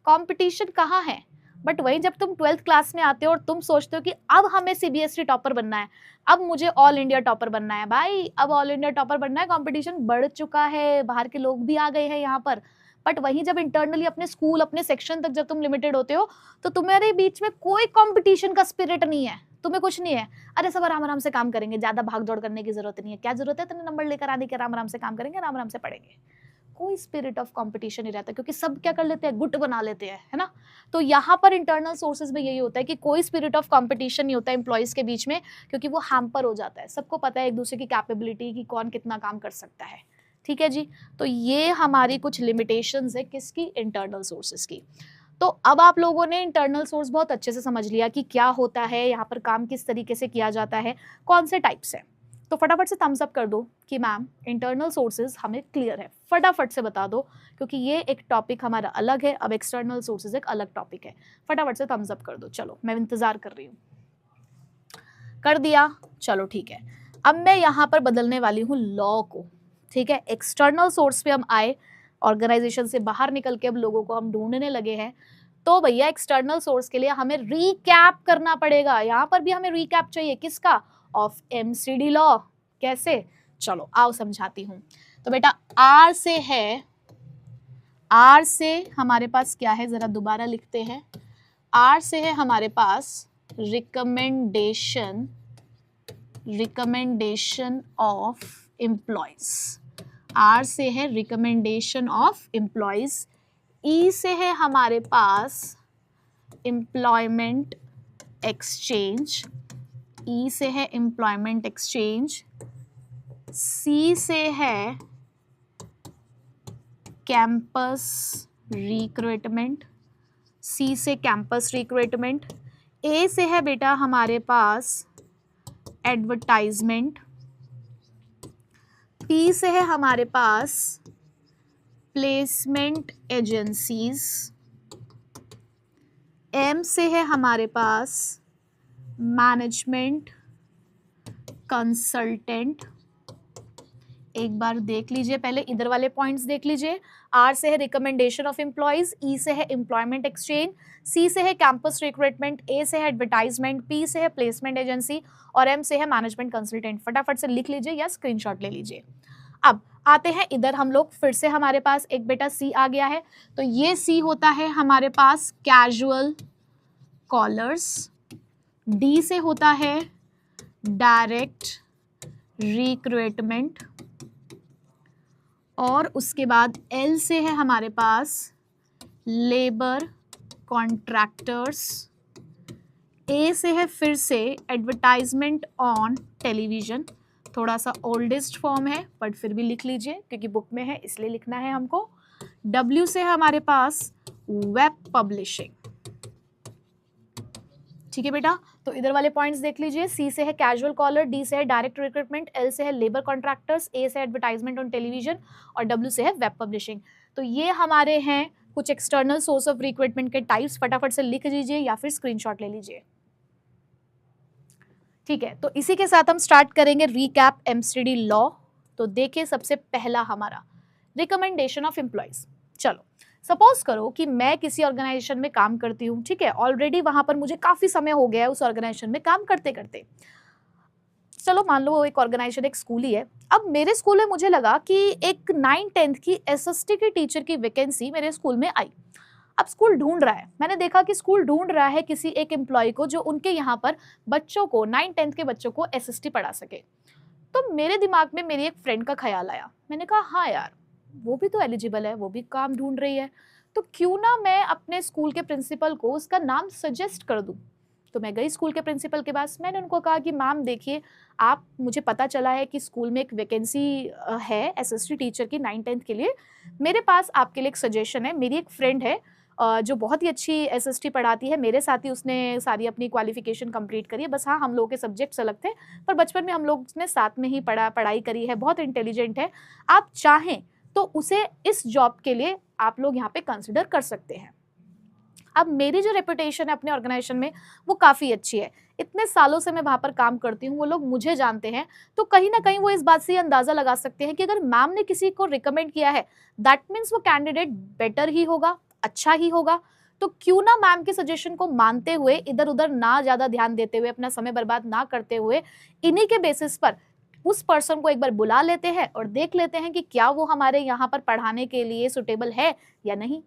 कंपटीशन कहाँ है? बट वही जब तुम 12th क्लास में आते हो और तुम सोचते हो कि अब हमें सीबीएसई टॉपर बनना है, अब मुझे ऑल इंडिया टॉपर बनना है, भाई अब ऑल इंडिया टॉपर बनना है, कंपटीशन बढ़ चुका है, बाहर के लोग भी आ गए हैं यहाँ पर। बट वहीं जब इंटरनली अपने स्कूल अपने सेक्शन तक जब तुम लिमिटेड होते हो तो तुम्हारे बीच में कोई कंपटीशन का स्पिरिट नहीं है। तुम्हें कुछ नहीं है, अरे सब आराम आराम से काम करेंगे, ज्यादा भाग दौड़ करने की जरूरत नहीं है, क्या जरूरत है इतने नंबर लेकर आने की, आराम आराम से काम करेंगे, आराम आराम से पढ़ेंगे। कोई स्पिरिट ऑफ कंपटीशन नहीं रहता, क्योंकि सब क्या कर लेते हैं, गुट बना लेते हैं, है ना। तो यहाँ पर इंटरनल सोर्सेज में यही होता है कि कोई स्पिरिट ऑफ कंपटीशन नहीं होता एम्प्लॉयज के बीच में, क्योंकि वो हैम्पर हो जाता है। सबको पता है एक दूसरे की कैपेबिलिटी की, कौन कितना काम कर सकता है। ठीक है जी, तो ये हमारी कुछ लिमिटेशंस है किसकी, इंटरनल सोर्सेज की। तो अब आप लोगों ने इंटरनल सोर्स बहुत अच्छे से समझ लिया कि क्या होता है, यहाँ पर काम किस तरीके से किया जाता है, कौन से टाइप्स है। तो फटाफट से थम्स अप कर दो कि मैम इंटरनल सोर्सेज हमें क्लियर है, फटाफट से बता दो, क्योंकि ये एक टॉपिक हमारा अलग है, अब एक्सटर्नल सोर्सेज एक अलग टॉपिक है। फटाफट से थम्स अप कर दो, चलो मैं इंतजार कर रही हूँ। कर दिया, चलो ठीक है। अब मैं यहाँ पर बदलने वाली हूँ लॉ को, ठीक है। एक्सटर्नल सोर्स पे हम आए, ऑर्गेनाइजेशन से बाहर निकल के अब लोगों को हम ढूंढने लगे हैं। तो भैया एक्सटर्नल सोर्स के लिए हमें रीकैप करना पड़ेगा, यहाँ पर भी हमें रीकैप चाहिए, किसका, ऑफ एमसीडी लॉ। कैसे, चलो आओ समझाती हूँ। तो बेटा आर से है, आर से हमारे पास क्या है, जरा दोबारा लिखते हैं। आर से है हमारे पास recommendation, recommendation of employees. R से है रिकमेंडेशन ऑफ एम्प्लॉयज। ई से है हमारे पास एम्प्लॉयमेंट एक्सचेंज, ई से है एम्प्लॉयमेंट एक्सचेंज। सी से है कैंपस रिक्रूटमेंट, सी से कैंपस रिक्रूटमेंट। ए से है बेटा हमारे पास एडवर्टाइजमेंट। पी से है हमारे पास प्लेसमेंट एजेंसीज। एम से है हमारे पास मैनेजमेंट कंसल्टेंट। एक बार देख लीजिए, पहले इधर वाले पॉइंट्स देख लीजिए। आर से है रिकमेंडेशन ऑफ एम्प्लॉयज, ई से है एम्प्लॉयमेंट एक्सचेंज, सी से है कैंपस रिक्रूटमेंट, ए से है एडवर्टाइजमेंट, पी से है प्लेसमेंट एजेंसी और एम से है मैनेजमेंट कंसल्टेंट। फटाफट से लिख लीजिए या स्क्रीनशॉट ले लीजिए। अब आते हैं इधर हम लोग, फिर से हमारे पास एक बेटा सी आ गया है। तो ये सी होता है हमारे पास कैजुअल कॉलर्स। डी से होता है डायरेक्ट रिक्रूटमेंट और उसके बाद एल से है हमारे पास लेबर कॉन्ट्रैक्टर्स। ए से है फिर से एडवर्टाइजमेंट ऑन टेलीविजन, थोड़ा सा ओल्डेस्ट फॉर्म है बट फिर भी लिख लीजिए क्योंकि बुक में है इसलिए लिखना है हमको। डब्ल्यू से है हमारे पास वेब पब्लिशिंग। ठीक है बेटा, तो इधर वाले पॉइंट्स देख लीजिए। सी से है कैजुअल कॉलर, डी से है डायरेक्ट रिक्रूटमेंट, एल से है लेबर कॉन्ट्रैक्टर्स, ए से एडवर्टाइजमेंट ऑन टेलीविजन और डब्ल्यू से है वेब पब्लिशिंग। तो ये हमारे हैं कुछ एक्सटर्नल सोर्स ऑफ रिक्रूटमेंट के टाइप्स। फटाफट से लिख लीजिए या फिर स्क्रीनशॉट ले लीजिए। ठीक है, तो इसी के साथ हम स्टार्ट करेंगे रीकैप एमसीडी लॉ। तो देखिए सबसे पहला हमारा रिकमेंडेशन ऑफ एम्प्लॉयज। चलो सपोज करो कि मैं किसी ऑर्गेनाइजेशन में काम करती हूँ, ठीक है, ऑलरेडी वहां पर मुझे काफी समय हो गया है उस ऑर्गेनाइजेशन में काम करते करते। चलो मान लो वो एक ऑर्गेनाइजेशन एक स्कूल ही है। अब मेरे स्कूल में मुझे लगा कि एक 9th-10th की एसएसटी की टीचर की वैकेंसी मेरे स्कूल में आई। अब स्कूल ढूंढ रहा है, मैंने देखा कि स्कूल ढूंढ रहा है किसी एक एम्प्लॉय को जो उनके यहाँ पर बच्चों को 9th-10th के बच्चों को एसएसटी पढ़ा सके। तो मेरे दिमाग में मेरी एक फ्रेंड का ख्याल आया। मैंने कहा हाँ यार, वो भी तो एलिजिबल है, वो भी काम ढूंढ रही है, तो क्यों ना मैं अपने स्कूल के प्रिंसिपल को उसका नाम सजेस्ट कर दूं। तो मैं गई स्कूल के प्रिंसिपल के पास, मैंने उनको कहा कि मैम देखिए, आप, मुझे पता चला है कि स्कूल में एक वैकेंसी है एसएसटी टीचर की 9th-10th के लिए। मेरे पास आपके लिए एक सजेशन है। मेरी एक फ्रेंड है जो बहुत ही अच्छी एसएसटी पढ़ाती है, मेरे साथ ही उसने सारी अपनी क्वालिफिकेशन कंप्लीट करी है। बस हाँ, हम लोगों के सब्जेक्ट्स अलग थे, पर बचपन में हम लोग ने साथ में ही पढ़ाई करी है, बहुत इंटेलिजेंट है। आप चाहें तो उसे इस जॉब के लिए आप लोग यहाँ पे कंसिडर कर सकते हैं। अब मेरी जो रेपुटेशन है अपने ऑर्गेनाइजेशन में वो काफ़ी अच्छी है, इतने सालों से मैं वहाँ पर काम करती हूँ, वो लोग मुझे जानते हैं। तो कहीं ना कहीं वो इस बात से अंदाज़ा लगा सकते हैं कि अगर मैम ने किसी को रिकमेंड किया है, दैट मीन्स वो कैंडिडेट बेटर ही होगा, अच्छा ही होगा। तो क्यों ना मैम के सजेशन को मानते हुए, इधर उधर ना ज़्यादा ध्यान देते हुए, अपना समय बर्बाद ना करते हुए, इन्हीं के बेसिस पर उस पर्सन को एक बार बुला लेते हैं और देख लेते हैं कि क्या वो हमारे यहाँ पर पढ़ाने के लिए सुटेबल है या नहीं।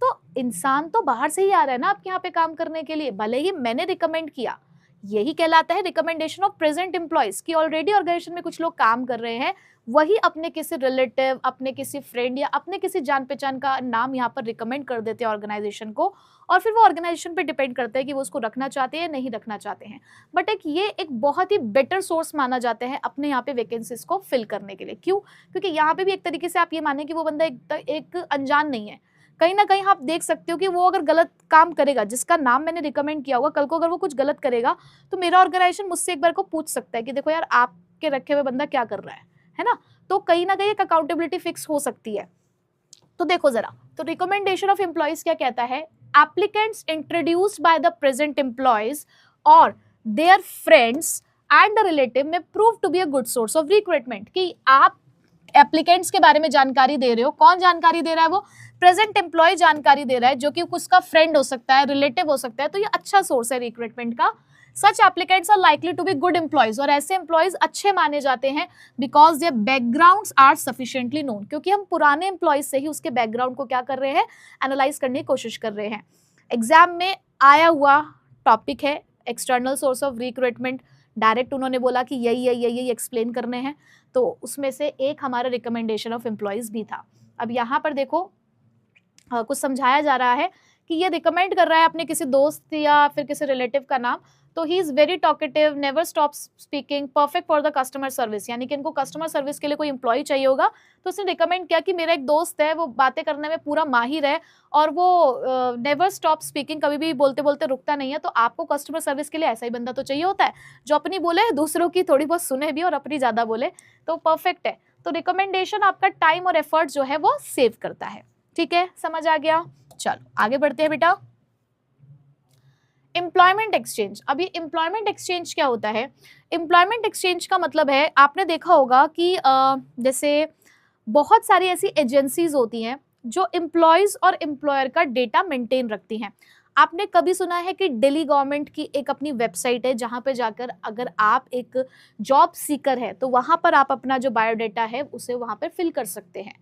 तो इंसान तो बाहर से ही आ रहा है ना आपके यहाँ पे काम करने के लिए, भले ही मैंने रिकमेंड किया यही कहलाता है रिकमेंडेशन ऑफ प्रेजेंट एम्प्लॉयज, कि ऑलरेडी ऑर्गेनाइजेशन में कुछ लोग काम कर रहे हैं, वही अपने किसी रिलेटिव, अपने किसी फ्रेंड या अपने किसी जान पहचान का नाम यहाँ पर रिकमेंड कर देते हैं ऑर्गेनाइजेशन को, और फिर वो ऑर्गेनाइजेशन पे डिपेंड करता है कि वो उसको रखना चाहते हैं या नहीं रखना चाहते हैं। बट ये एक बहुत ही बेटर सोर्स माना जाता है अपने यहाँ पे वैकेंसीज को फिल करने के लिए। क्यों? क्योंकि यहाँ पे भी एक तरीके से आप ये माने कि वो बंदा एक अनजान नहीं है, कहीं ना कहीं आप देख सकते हो कि वो अगर गलत काम करेगा, जिसका नाम मैंने रिकमेंड किया होगा, कल को अगर वो कुछ गलत करेगा तो मेरा ऑर्गेनाइजेशन मुझसे एक बार को पूछ सकता है कि देखो यार आपके रखे हुए बंदा क्या कर रहा है ना। तो कहीं ना कहीं एक अकाउंटेबिलिटी फिक्स हो सकती है। तो देखो जरा, तो रिकमेंडेशन ऑफ एम्प्लॉयज क्या कहता है, applicants introduced by the present employees और their friends and the relative में prove to be a good source of recruitment, कि आप एप्लीकेंट्स के बारे में जानकारी दे रहे हो। कौन जानकारी दे रहा है? वो प्रेजेंट एम्प्लॉय जानकारी दे रहा है, जो कि उसका फ्रेंड हो सकता है, रिलेटिव हो सकता है। तो ये अच्छा सोर्स है रिक्रूटमेंट का। Such applicants are likely to be good employees, और ऐसे एम्प्लॉयज अच्छे माने जाते हैं because their backgrounds are sufficiently known, क्योंकि हम पुराने एम्प्लॉयज से ही उसके बैकग्राउंड को क्या कर रहे हैं, एनालाइज करने की कोशिश कर रहे हैं। एग्जाम में आया हुआ टॉपिक है external source of recruitment, direct उन्होंने बोला कि यही एक्सप्लेन करने हैं, तो उसमें से एक हमारा रिकमेंडेशन ऑफ एम्प्लॉयज भी था। अब यहाँ पर देखो कुछ समझाया जा रहा है कि ये रिकमेंड कर रहा है अपने किसी दोस्त या फिर किसी रिलेटिव का नाम, तो he is very talkative, never stop speaking, perfect for the customer service, यानी कि इनको कस्टमर सर्विस के लिए कोई एम्प्लॉय चाहिए होगा, तो उसने रिकमेंड किया कि मेरा एक दोस्त है, वो बातें करने में पूरा माहिर है और वो नेवर स्टॉप स्पीकिंग, कभी भी बोलते बोलते रुकता नहीं है। तो आपको कस्टमर सर्विस के लिए ऐसा ही बंदा तो चाहिए होता है, जो अपनी बोले, दूसरों की थोड़ी बहुत सुने भी और अपनी ज्यादा बोले, तो परफेक्ट है। तो रिकमेंडेशन आपका टाइम और एफर्ट जो है वो सेव करता है। ठीक है, समझ आ गया? चलो आगे बढ़ते हैं बेटा। Employment exchange. अभी एम्प्लॉयमेंट एक्सचेंज क्या होता है? एम्प्लॉयमेंट एक्सचेंज का मतलब है, आपने देखा होगा कि जैसे बहुत सारी ऐसी एजेंसीज होती हैं जो एम्प्लॉयज और एम्प्लॉयर का डेटा मेंटेन रखती हैं। आपने कभी सुना है कि दिल्ली गवर्नमेंट की एक अपनी वेबसाइट है, जहां पे जाकर अगर आप एक जॉब सीकर है तो वहां पर आप अपना जो बायोडाटा है उसे वहां पर फिल कर सकते हैं।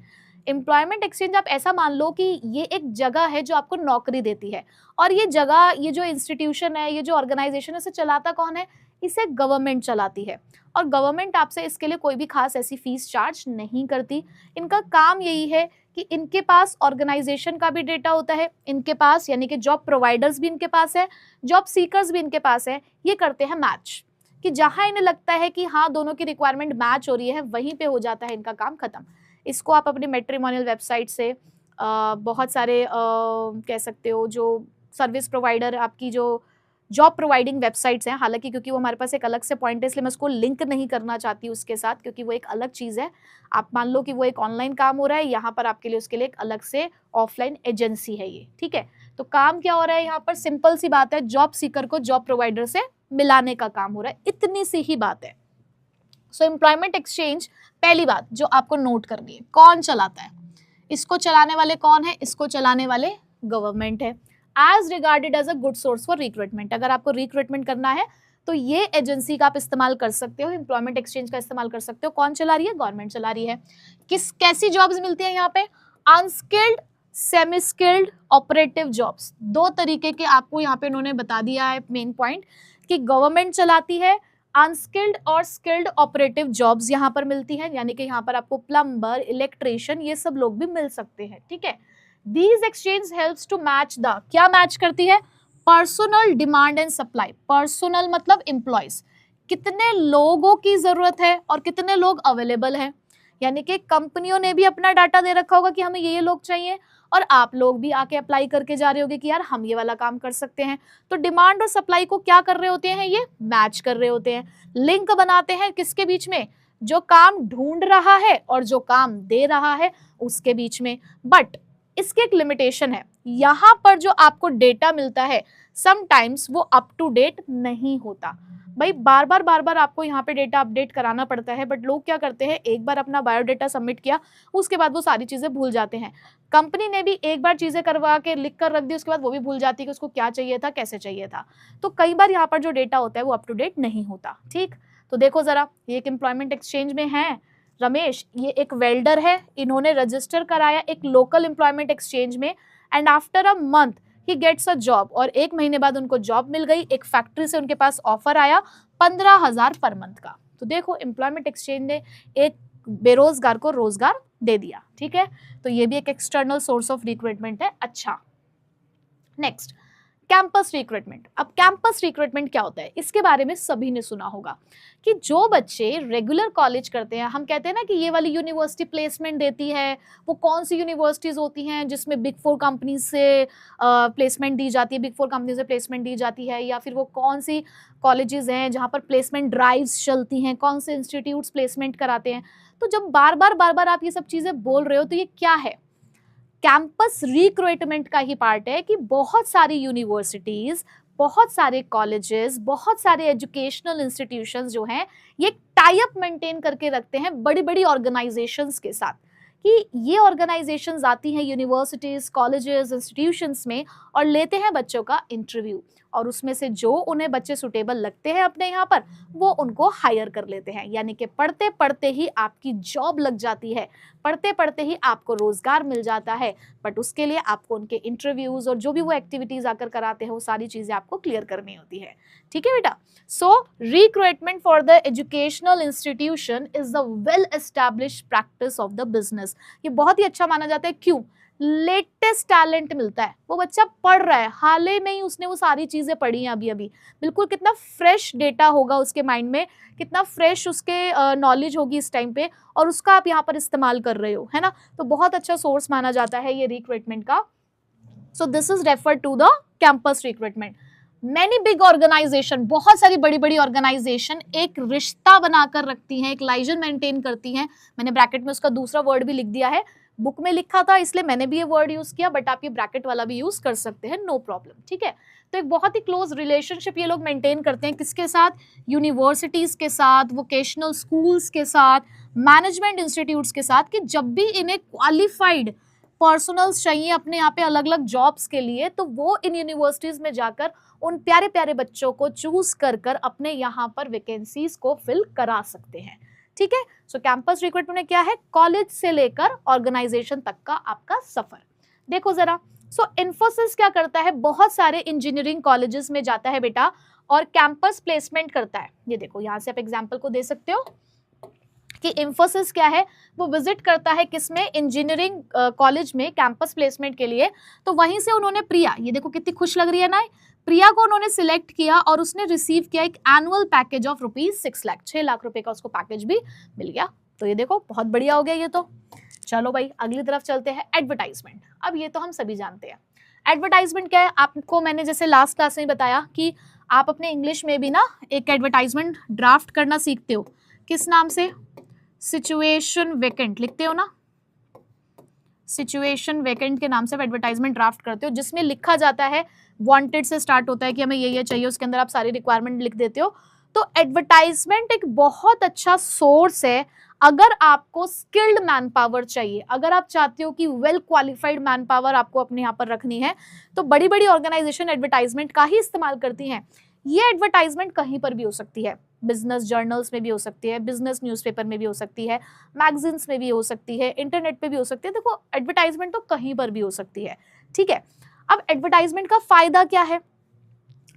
एम्प्लॉयमेंट एक्सचेंज आप ऐसा मान लो कि ये एक जगह है जो आपको नौकरी देती है, और ये जगह, ये जो इंस्टीट्यूशन है, ये जो ऑर्गेनाइजेशन है, इसे चलाता कौन है? इसे गवर्नमेंट चलाती है, और गवर्नमेंट आपसे इसके लिए कोई भी खास ऐसी फीस चार्ज नहीं करती। इनका काम यही है कि इनके पास ऑर्गेनाइजेशन का भी डेटा होता है, इनके पास यानी कि जॉब प्रोवाइडर्स भी इनके पास है, जॉब सीकर्स भी इनके पास है, ये करते हैं मैच, कि जहां इन्हें लगता है कि हाँ दोनों की रिक्वायरमेंट मैच हो रही है, वहीं पे हो जाता है इनका काम खत्म। इसको आप अपनी मैट्रिमोनियल वेबसाइट से बहुत सारे कह सकते हो जो सर्विस प्रोवाइडर, आपकी जो जॉब प्रोवाइडिंग वेबसाइट्स हैं, हालांकि क्योंकि वो हमारे पास एक अलग से पॉइंट है इसलिए मैं उसको लिंक नहीं करना चाहती उसके साथ, क्योंकि वो एक अलग चीज़ है। आप मान लो कि वो एक ऑनलाइन काम हो रहा है, यहाँ पर आपके लिए उसके लिए एक अलग से ऑफलाइन एजेंसी है ये। ठीक है, तो काम क्या हो रहा है यहाँ पर? सिंपल सी बात है, जॉब सीकर को जॉब प्रोवाइडर से मिलाने का काम हो रहा है, इतनी सी ही बात है। सो एम्प्लॉयमेंट एक्सचेंज, पहली बात जो आपको नोट करनी है, कौन चलाता है? इसको चलाने वाले कौन है? इसको चलाने वाले गवर्नमेंट है। As regarded as a good source for recruitment, अगर आपको रिक्रूटमेंट करना है तो ये एजेंसी का आप इस्तेमाल कर सकते हो, एम्प्लॉयमेंट एक्सचेंज का इस्तेमाल कर सकते हो। कौन चला रही है? गवर्नमेंट चला रही है। कैसी जॉब्स मिलती हैं यहाँ पे? Unskilled, semi skilled, operative jobs, दो तरीके के आपको यहाँ पे उन्होंने बता दिया है मेन पॉइंट, कि गवर्नमेंट चलाती है, अनस्किल्ड और स्किल्ड ऑपरेटिव जॉब्स यहाँ पर मिलती हैं, यानी कि यहाँ पर आपको प्लम्बर, इलेक्ट्रिशियन, ये सब लोग भी मिल सकते हैं। ठीक है, these exchange helps to match the, क्या मैच करती है? Personnel demand and supply. Personnel मतलब एम्प्लॉयज, कितने लोगों की जरूरत है और कितने लोग अवेलेबल हैं, यानी कि कंपनियों ने भी अपना डाटा दे रखा होगा कि हमें ये लोग चाहिए, और आप लोग भी आके अप्लाई करके जा रहे होगे कि यार हम ये वाला काम कर सकते हैं। तो डिमांड और सप्लाई को क्या कर रहे होते हैं? ये मैच कर रहे होते हैं, लिंक बनाते हैं किसके बीच में? जो काम ढूंढ रहा है और जो काम दे रहा है उसके बीच में। बट इसकी एक लिमिटेशन है, यहाँ पर जो आपको डेटा मिलता है समटाइम्स वो अप टू डेट नहीं होता। भाई बार बार आपको यहाँ पे डेटा अपडेट कराना पड़ता है, बट लोग क्या करते हैं, एक बार अपना बायोडाटा सबमिट किया उसके बाद वो सारी चीजें भूल जाते हैं। कंपनी ने भी एक बार चीजें करवा के लिख कर रख दी, उसके बाद वो भी भूल जाती है कि उसको क्या चाहिए था, कैसे चाहिए था। तो कई बार यहाँ पर जो डेटा होता है वो अप टू डेट नहीं होता। ठीक, तो देखो जरा, ये एक एम्प्लॉयमेंट एक्सचेंज में है रमेश, ये एक वेल्डर है, इन्होंने रजिस्टर कराया एक लोकल एम्प्लॉयमेंट एक्सचेंज में, एंड आफ्टर अ मंथ ही गेट्स अ जॉब, और 1 महीने बाद उनको जॉब मिल गई, एक फैक्ट्री से उनके पास ऑफर आया 15,000 पर मंथ का। तो देखो एम्प्लॉयमेंट एक्सचेंज ने एक बेरोजगार को रोजगार दे दिया, ठीक है। तो ये भी एक एक्सटर्नल सोर्स ऑफ रिक्रूटमेंट है। अच्छा, नेक्स्ट कैंपस रिक्रूटमेंट। अब कैंपस रिक्रूटमेंट क्या होता है, इसके बारे में सभी ने सुना होगा कि जो बच्चे रेगुलर कॉलेज करते हैं, हम कहते हैं ना कि ये वाली यूनिवर्सिटी प्लेसमेंट देती है, वो कौन सी यूनिवर्सिटीज होती हैं जिसमें बिग 4 कंपनी से प्लेसमेंट दी जाती है, बिग 4 कंपनी से प्लेसमेंट दी जाती है, या फिर वो कौन सी कॉलेजेस हैं जहाँ पर प्लेसमेंट ड्राइव्स चलती हैं, कौन से इंस्टीट्यूट्स प्लेसमेंट कराते हैं। तो जब बार बार आप ये सब चीजें बोल रहे हो तो ये क्या है, कैंपस रिक्रूटमेंट का ही पार्ट है कि बहुत सारी यूनिवर्सिटीज, बहुत सारे कॉलेजेस, बहुत सारे एजुकेशनल इंस्टीट्यूशंस जो हैं ये टाई अप मेंटेन करके रखते हैं बड़ी बड़ी ऑर्गेनाइजेशंस के साथ, कि ये ऑर्गेनाइजेशंस आती हैं यूनिवर्सिटीज, कॉलेजेस, इंस्टीट्यूशंस में और लेते हैं बच्चों का इंटरव्यू, और उसमें से जो उन्हें बच्चे सुटेबल लगते हैं अपने यहाँ पर, वो उनको हायर कर लेते हैं। यानी कि पढ़ते पढ़ते ही आपकी जॉब लग जाती है, पढ़ते पढ़ते ही आपको रोजगार मिल जाता है, बट उसके लिए आपको उनके इंटरव्यूज और जो भी वो एक्टिविटीज आकर कराते हैं वो सारी चीजें आपको क्लियर करनी होती है, ठीक है बेटा। So recruitment for the educational institution is the well established practice of the business. ये बहुत ही अच्छा माना जाता है, क्यों? लेटेस्ट टैलेंट मिलता है, वो बच्चा पढ़ रहा है, हाल ही में ही उसने वो सारी चीजें पढ़ी हैं अभी अभी, बिल्कुल कितना फ्रेश डेटा होगा उसके माइंड में, कितना फ्रेश उसके नॉलेज होगी इस टाइम पे, और उसका आप यहाँ पर इस्तेमाल कर रहे हो, है ना। तो बहुत अच्छा सोर्स माना जाता है ये रिक्रूटमेंट का। So this is refer to the campus recruitment. Many big organisation, बहुत सारी बड़ी बड़ी ऑर्गेनाइजेशन एक रिश्ता बनाकर रखती हैं, एक लाइजन मेंटेन करती हैं। मैंने ब्रैकेट में उसका दूसरा वर्ड भी लिख दिया है, बुक में लिखा था इसलिए मैंने भी ये वर्ड यूज किया, बट आप ये ब्रैकेट वाला भी यूज कर सकते हैं, नो प्रॉब्लम, ठीक है। तो एक बहुत ही क्लोज रिलेशनशिप ये लोग मेंटेन करते हैं, किसके साथ? यूनिवर्सिटीज के साथ, वोकेशनल स्कूल्स के साथ, मैनेजमेंट इंस्टीट्यूट्स के साथ, कि जब भी इन्हें क्वालिफाइड पर्सनल्स चाहिए अपने यहाँ पे अलग अलग जॉब्स के लिए, तो वो इन यूनिवर्सिटीज में जाकर उन प्यारे प्यारे बच्चों को चूज कर कर अपने यहाँ पर वैकेंसीज को फिल करा सकते हैं, ठीक है। सो कैंपस रिक्रूटमेंट में क्या है, कॉलेज से लेकर ऑर्गेनाइजेशन तक का आपका सफर। देखो जरा, सो इन्फोसिस क्या करता है, बहुत सारे इंजीनियरिंग कॉलेजेस में जाता है बेटा और कैंपस प्लेसमेंट करता है। ये देखो यहाँ से आप एग्जाम्पल को दे सकते हो कि इन्फोसिस क्या है, वो विजिट करता है किसमें, इंजीनियरिंग कॉलेज में कैंपस प्लेसमेंट के लिए। तो वहीं से उन्होंने प्रिया, ये देखो कितनी खुश लग रही है ना, प्रिया को उन्होंने सिलेक्ट किया और उसने रिसीव किया एक एनुअल पैकेज ऑफ ₹6 लाख रुपए का उसको पैकेज भी मिल गया। तो ये देखो बहुत बढ़िया हो गया ये तो। चलो भाई अगली तरफ चलते हैं, एडवर्टाइजमेंट। अब ये तो हम सभी जानते हैं एडवर्टाइजमेंट क्या है। आपको मैंने जैसे लास्ट क्लास में बताया कि आप अपने इंग्लिश में भी ना एक एडवर्टाइजमेंट ड्राफ्ट करना सीखते हो, किस नाम से? सिचुएशन वेकेंट लिखते हो ना, सिचुएशन वेकेंट के नाम से एडवर्टाइजमेंट ड्राफ्ट करते हो, जिसमें लिखा जाता है, वांटेड से स्टार्ट होता है कि हमें ये चाहिए, उसके अंदर आप सारी रिक्वायरमेंट लिख देते हो। तो एडवर्टाइजमेंट एक बहुत अच्छा सोर्स है अगर आपको स्किल्ड मैन पावर चाहिए, अगर आप चाहते हो कि वेल क्वालिफाइड मैन पावर आपको अपने यहाँ पर रखनी है, तो बड़ी बड़ी ऑर्गेनाइजेशन एडवर्टाइजमेंट का ही इस्तेमाल करती हैं। ये एडवर्टाइजमेंट कहीं पर भी हो सकती है, बिजनेस जर्नल्स में भी हो सकती है, बिजनेस न्यूज़पेपर में भी हो सकती है, मैगजीन्स में भी हो सकती है, इंटरनेट पे भी हो सकती है। देखो एडवर्टाइजमेंट तो कहीं पर भी हो सकती है, ठीक है। अब एडवर्टाइजमेंट का फायदा क्या है?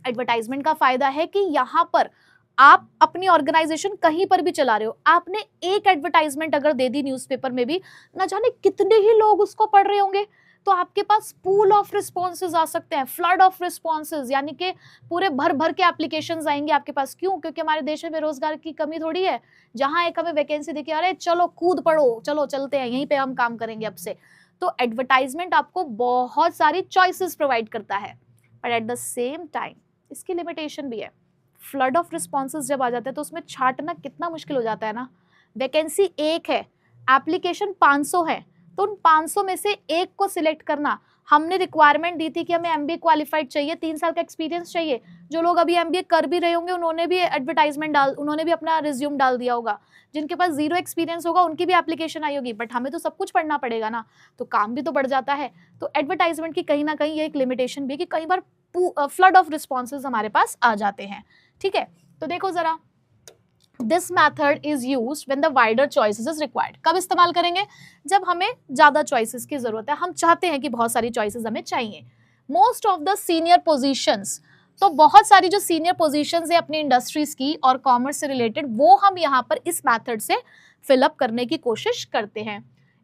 एडवर्टाइजमेंट का फायदा है कि यहाँ पर आप अपनी ऑर्गेनाइजेशन कहीं पर भी चला रहे हो, आपने एक एडवर्टाइजमेंट अगर दे दी न्यूज़पेपर में भी, ना जाने कितने ही लोग उसको पढ़ रहे होंगे, तो आपके पास पूल ऑफ रिस्पॉन्सेज आ सकते हैं, फ्लड ऑफ रिस्पॉन्सेज, यानी कि पूरे भर भर के एप्लीकेशंस आएंगे आपके पास। क्यों? क्योंकि हमारे देश में बेरोजगार की कमी थोड़ी है। जहां एक हमें वैकेंसी दिखे, अरे चलो कूद पड़ो, चलो चलते हैं, यहीं पे हम काम करेंगे अब से। तो एडवर्टाइजमेंट आपको बहुत सारी चॉइसेस प्रोवाइड करता है, but at the same time इसकी लिमिटेशन भी है। फ्लड ऑफ रिस्पॉन्सेज जब आ जाते हैं तो उसमें छांटना कितना मुश्किल हो जाता है ना। वैकेंसी एक है, एप्लीकेशन 500 है, तो उन 500 में से एक को सिलेक्ट करना। हमने रिक्वायरमेंट दी थी कि हमें एमबीए क्वालिफाइड चाहिए, 3 साल का एक्सपीरियंस चाहिए। जो लोग अभी एमबीए कर भी रहे होंगे उन्होंने भी एडवर्टाइजमेंट उन्होंने भी अपना रिज्यूम डाल दिया होगा। जिनके पास 0 एक्सपीरियंस होगा उनकी भी एप्लीकेशन आई होगी, बट हमें तो सब कुछ पढ़ना पड़ेगा ना, तो काम भी तो बढ़ जाता है। तो एडवर्टाइजमेंट की कहीं ना कहीं ये एक लिमिटेशन भी है कि कई बार फ्लड ऑफ रिस्पॉन्सेज हमारे पास आ जाते हैं, ठीक है। तो देखो जरा, this method is used when the wider choices is required. कब इस्तेमाल करेंगे? जब हमें ज्यादा चॉइसेस की जरूरत है, हम चाहते हैं कि बहुत सारी चॉइसेस हमें चाहिए। Most of the senior positions, तो बहुत सारी जो सीनियर पोजीशंस है अपनी इंडस्ट्रीज की और कॉमर्स से रिलेटेड, वो हम यहाँ पर इस मेथड से फिलअप करने की कोशिश करते हैं।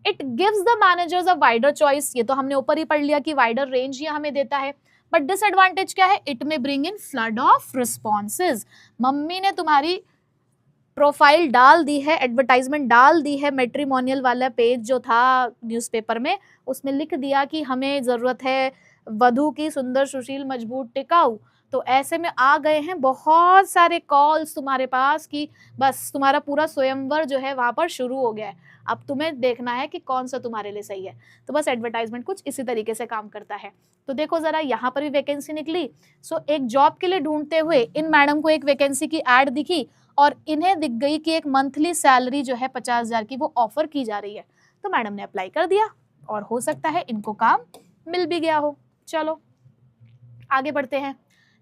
It gives the managers a wider choice, ये तो हमने ऊपर ही पढ़ लिया कि वाइडर रेंज ये हमें देता है, बट डिसएडवांटेज क्या है, इट में bring in flood of responses. Mummy ने तुम्हारी प्रोफाइल डाल दी है, एडवर्टाइजमेंट डाल दी है, मैट्रिमोनियल वाला पेज जो था न्यूज़पेपर में, उसमें लिख दिया कि हमें ज़रूरत है वधू की सुंदर सुशील मजबूत टिकाऊ, तो ऐसे में आ गए हैं बहुत सारे कॉल्स तुम्हारे पास कि बस तुम्हारा पूरा स्वयंवर जो है वहाँ पर शुरू हो गया है, अब तुम्हें देखना है कि कौन सा तुम्हारे लिए सही है। तो बस एडवर्टाइजमेंट कुछ इसी तरीके से काम करता है। तो देखो ज़रा यहाँ पर भी वैकेंसी निकली। सो एक जॉब के लिए ढूंढते हुए इन मैडम को एक वैकेंसी की ऐड दिखी और इन्हें दिख गई कि एक मंथली सैलरी जो है 50,000 की वो ऑफर की जा रही है, तो मैडम ने अप्लाई कर दिया और हो सकता है इनको काम मिल भी गया हो। चलो आगे बढ़ते हैं।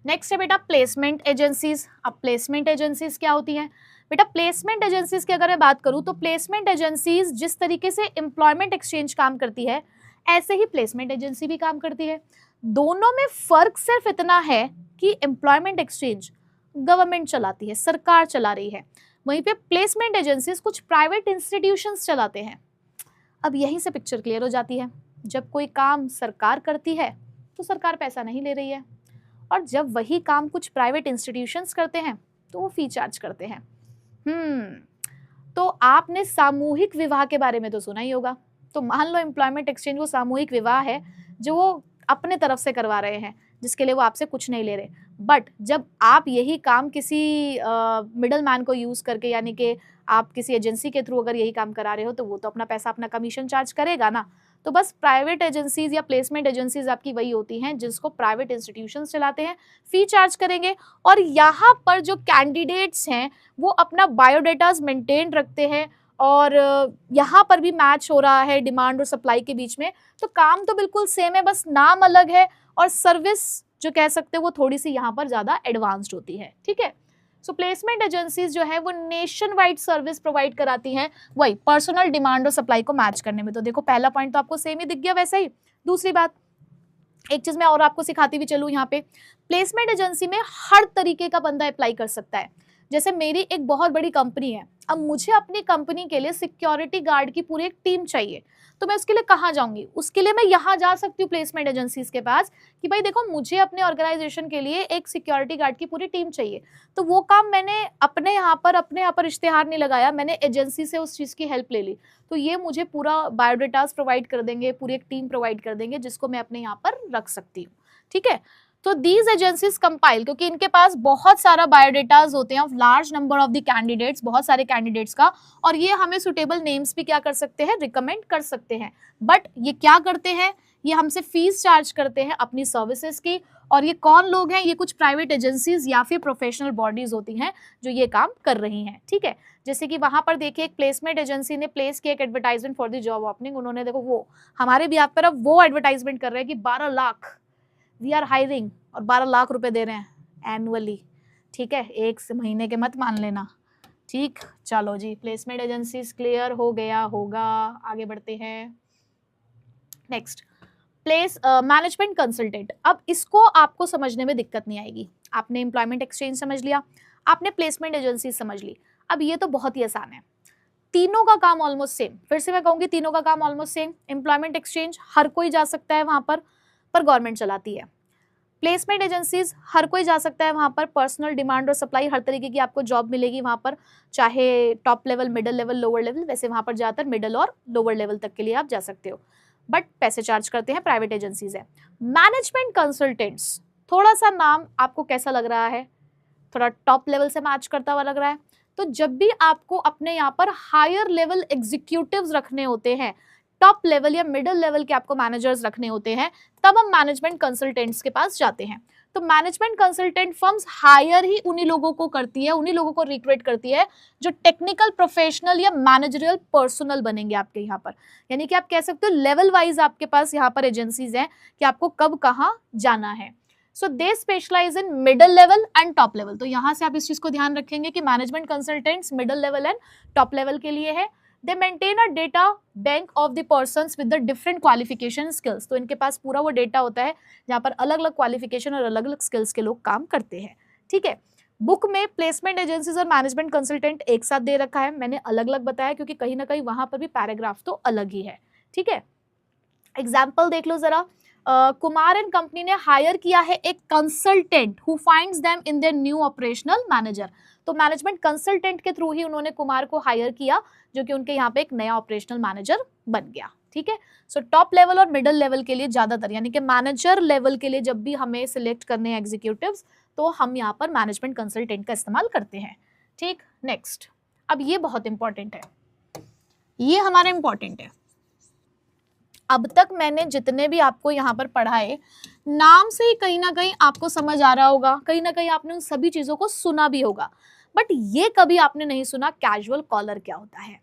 नेक्स्ट है बेटा प्लेसमेंट एजेंसीज। अब प्लेसमेंट एजेंसीज क्या होती हैं बेटा? प्लेसमेंट एजेंसीज की अगर मैं बात करूं तो प्लेसमेंट एजेंसीज जिस तरीके से एम्प्लॉयमेंट एक्सचेंज काम करती है, ऐसे ही प्लेसमेंट एजेंसी भी काम करती है। दोनों में फर्क सिर्फ इतना है कि एम्प्लॉयमेंट एक्सचेंज गवर्नमेंट चलाती है, सरकार चला रही है, वहीं पे प्लेसमेंट एजेंसीज कुछ प्राइवेट इंस्टीट्यूशंस चलाते हैं। अब यहीं से पिक्चर क्लियर हो जाती है, जब कोई काम सरकार करती है तो सरकार पैसा नहीं ले रही है, और जब वही काम कुछ प्राइवेट इंस्टीट्यूशंस करते हैं तो वो फी चार्ज करते हैं। तो आपने सामूहिक विवाह के बारे में तो सुना ही होगा। तो मान लो एम्प्लॉयमेंट एक्सचेंज वो सामूहिक विवाह है जो वो अपने तरफ से करवा रहे हैं, जिसके लिए वो आपसे कुछ नहीं ले रहे, बट जब आप यही काम किसी मिडल मैन को यूज़ करके, यानी कि आप किसी एजेंसी के थ्रू अगर यही काम करा रहे हो, तो वो तो अपना पैसा, अपना कमीशन चार्ज करेगा ना। तो बस प्राइवेट एजेंसीज या प्लेसमेंट एजेंसीज आपकी वही होती हैं जिसको प्राइवेट इंस्टीट्यूशंस चलाते हैं, फी चार्ज करेंगे, और यहाँ पर जो कैंडिडेट्स हैं वो अपना बायोडाटाज मेंटेन रखते हैं, और यहाँ पर भी मैच हो रहा है डिमांड और सप्लाई के बीच में। तो काम तो बिल्कुल सेम है, बस नाम अलग है, और सर्विस जो कह सकते हैं वो थोड़ी सी यहाँ पर ज़्यादा एडवांस्ड होती है। ठीक है, सो प्लेसमेंट एजेंसीज जो है वो नेशन वाइड सर्विस प्रोवाइड कराती हैं, वही पर्सनल डिमांड और सप्लाई को मैच करने में। तो देखो पहला पॉइंट तो आपको सेम ही दिख गया। वैसे ही दूसरी बात, एक चीज़ मैं और आपको सिखाती हुई चलूँ यहाँ पे, प्लेसमेंट एजेंसी में हर तरीके का बंदा अप्लाई कर सकता है। जैसे मेरी एक बहुत बड़ी कंपनी है, अब मुझे अपनी कंपनी के लिए सिक्योरिटी गार्ड की पूरी एक टीम चाहिए, तो मैं उसके लिए कहाँ जाऊँगी? उसके लिए मैं यहाँ जा सकती हूँ प्लेसमेंट एजेंसीज के पास कि भाई देखो मुझे अपने ऑर्गेनाइजेशन के लिए एक सिक्योरिटी गार्ड की पूरी टीम चाहिए। तो वो काम मैंने अपने यहाँ पर इश्तेहार नहीं लगाया, मैंने एजेंसी से उस चीज़ की हेल्प ले ली, तो ये मुझे पूरा बायोडाटास प्रोवाइड कर देंगे, पूरी एक टीम प्रोवाइड कर देंगे जिसको मैं अपने यहाँ पर रख सकती हूँ। ठीक है, तो दीज एजेंसीज कंपाइल, क्योंकि इनके पास बहुत सारा बायोडाटाज होते हैं of large number of the candidates, बहुत सारे कैंडिडेट्स का, और ये हमें सुटेबल नेम्स भी क्या कर सकते हैं, रिकमेंड कर सकते हैं। बट ये क्या करते हैं, ये हमसे फीस चार्ज करते हैं अपनी सर्विसेज की, और ये कौन लोग हैं? ये कुछ प्राइवेट एजेंसीज या फिर प्रोफेशनल बॉडीज होती हैं जो ये काम कर रही हैं। ठीक है, जैसे कि वहां पर देखिए एक प्लेसमेंट एजेंसी ने प्लेस किया एक advertisement for the job opening, उन्होंने देखो वो हमारे भी आप पर अब वो एडवर्टाइजमेंट कर रहे हैं कि 12 लाख वी आर हायरिंग, और 12 लाख रुपए दे रहे हैं एनुअली। ठीक है, एक महीने के मत मान लेना। ठीक, चलो जी, प्लेसमेंट एजेंसीज क्लियर हो गया होगा। आगे बढ़ते हैं। Next, place management consultant. अब इसको आपको समझने में दिक्कत नहीं आएगी। आपने एम्प्लॉयमेंट एक्सचेंज समझ लिया, आपने प्लेसमेंट एजेंसी समझ ली, अब ये तो बहुत ही आसान है, तीनों का काम ऑलमोस्ट सेम। फिर से मैं कहूँगी तीनों का काम ऑलमोस्ट सेम। एम्प्लॉयमेंट एक्सचेंज हर कोई जा सकता है वहाँ पर गवर्नमेंट चलाती है। प्लेसमेंट एजेंसीज हर कोई जा सकता है वहाँ पर, पर्सनल डिमांड और सप्लाई, हर तरीके की आपको जॉब मिलेगी वहाँ पर, चाहे top level, middle level, lower level. वैसे वहाँ पर ज़्यादातर मिडिल और लोअर लेवल तक के लिए आप जा सकते हो, बट पैसे चार्ज करते हैं, प्राइवेट एजेंसीज है। मैनेजमेंट कंसल्टेंट्स, थोड़ा सा नाम आपको कैसा लग रहा है? थोड़ा टॉप लेवल से मैच करता हुआ लग रहा है। तो जब भी आपको अपने यहाँ पर हायर लेवल एग्जीक्यूटिव्स रखने होते हैं, टॉप लेवल या मिडिल लेवल के आपको मैनेजर्स रखने होते हैं, तब हम मैनेजमेंट कंसल्टेंट्स के पास जाते हैं। तो मैनेजमेंट कंसल्टेंट फर्म्स हायर ही उन्हीं लोगों को करती है, उन्हीं लोगों को रिक्रूट करती है जो टेक्निकल, प्रोफेशनल या मैनेजरियल पर्सनल बनेंगे आपके यहाँ पर। यानी कि आप कह सकते हो लेवल वाइज आपके पास यहाँ पर एजेंसीज हैं कि आपको कब कहाँ जाना है। So they specialise in middle level and top level. तो यहाँ से आप इस चीज को ध्यान रखेंगे कि management consultants middle level and top level के लिए है। दे maintain a data bank of the persons with the different qualification skills. तो इनके पास पूरा वो डेटा होता है जहाँ पर अलग अलग क्वालिफिकेशन और अलग अलग स्किल्स के लोग काम करते हैं। ठीक है, बुक में प्लेसमेंट एजेंसीज और मैनेजमेंट कंसल्टेंट एक साथ दे रखा है, मैंने अलग अलग बताया क्योंकि कहीं ना कहीं वहां पर भी पैराग्राफ तो अलग ही है। ठीक है, एग्जाम्पल देख लो जरा, कुमार एंड कंपनी ने हायर किया है एक consultant who finds them in their new operational manager. तो मैनेजमेंट कंसल्टेंट के थ्रू ही उन्होंने कुमार को हायर किया जो कि उनके यहाँ पे एक नया ऑपरेशनल मैनेजर बन गया। ठीक है, सो टॉप लेवल और मिडिल लेवल के लिए ज्यादातर यानी कि मैनेजर लेवल के लिए जब भी हमें सिलेक्ट करने हैं एग्जीक्यूटिव्स तो हम यहाँ पर मैनेजमेंट कंसल्टेंट का इस्तेमाल करते हैं। ठीक, नेक्स्ट, अब ये बहुत इंपॉर्टेंट है, ये हमारा इंपॉर्टेंट है। अब तक मैंने जितने भी आपको यहाँ पर पढ़ाए, नाम से ही कहीं ना कहीं आपको समझ आ रहा होगा, कहीं ना कहीं आपने उन सभी चीजों को सुना भी होगा, बट ये कभी आपने नहीं सुना कैजुअल कॉलर क्या होता है।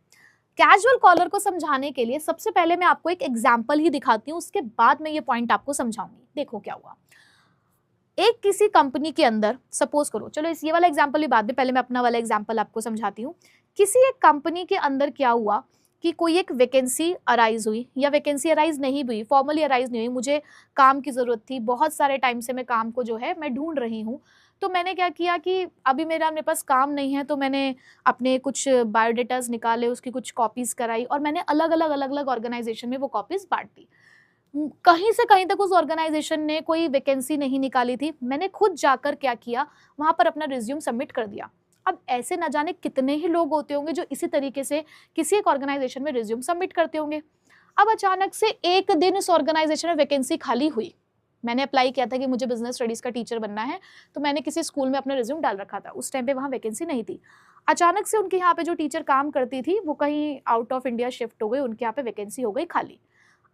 कैजुअल कॉलर को समझाने के लिए सबसे पहले मैं आपको एक एग्जाम्पल ही दिखाती हूँ, उसके बाद मैं ये पॉइंट आपको समझाऊंगी। देखो क्या हुआ, एक किसी कंपनी के अंदर सपोज करो, चलो इस ये वाला एग्जाम्पल ही बाद में, पहले मैं अपना वाला एग्जाम्पल आपको समझाती हूँ। किसी एक कंपनी के अंदर क्या हुआ कि कोई एक वैकेंसी अराइज हुई, या वैकेंसी अराइज नहीं हुई, फॉर्मली अराइज नहीं हुई, मुझे काम की ज़रूरत थी, बहुत सारे टाइम से मैं काम को जो है मैं ढूंढ रही हूँ। तो मैंने क्या किया कि अभी मेरे पास काम नहीं है, तो मैंने अपने कुछ बायोडेटाज निकाले, उसकी कुछ कॉपीज़ कराई और मैंने अलग अलग ऑर्गेनाइजेशन में वो कॉपीज़ बांट दी। कहीं से कहीं तक उस ऑर्गेनाइजेशन ने कोई वैकेंसी नहीं निकाली थी, मैंने खुद जाकर क्या किया, वहाँ पर अपना रिज्यूम सबमिट कर दिया। अब ऐसे न जाने कितने ही लोग होते होंगे जो इसी तरीके से किसी एक ऑर्गेनाइजेशन में रिज्यूम सबमिट करते होंगे। अब अचानक से एक दिन इस ऑर्गेनाइजेशन में वैकेंसी खाली हुई। मैंने अप्लाई किया था कि मुझे बिजनेस स्टडीज का टीचर बनना है, तो मैंने किसी स्कूल में अपना रिज्यूम डाल रखा था, उस टाइम पे वहाँ वैकेंसी नहीं थी। अचानक से उनके यहाँ पे जो टीचर काम करती थी वो कहीं आउट ऑफ इंडिया शिफ्ट हो गई, उनके यहाँ पे वैकेंसी हो गई खाली।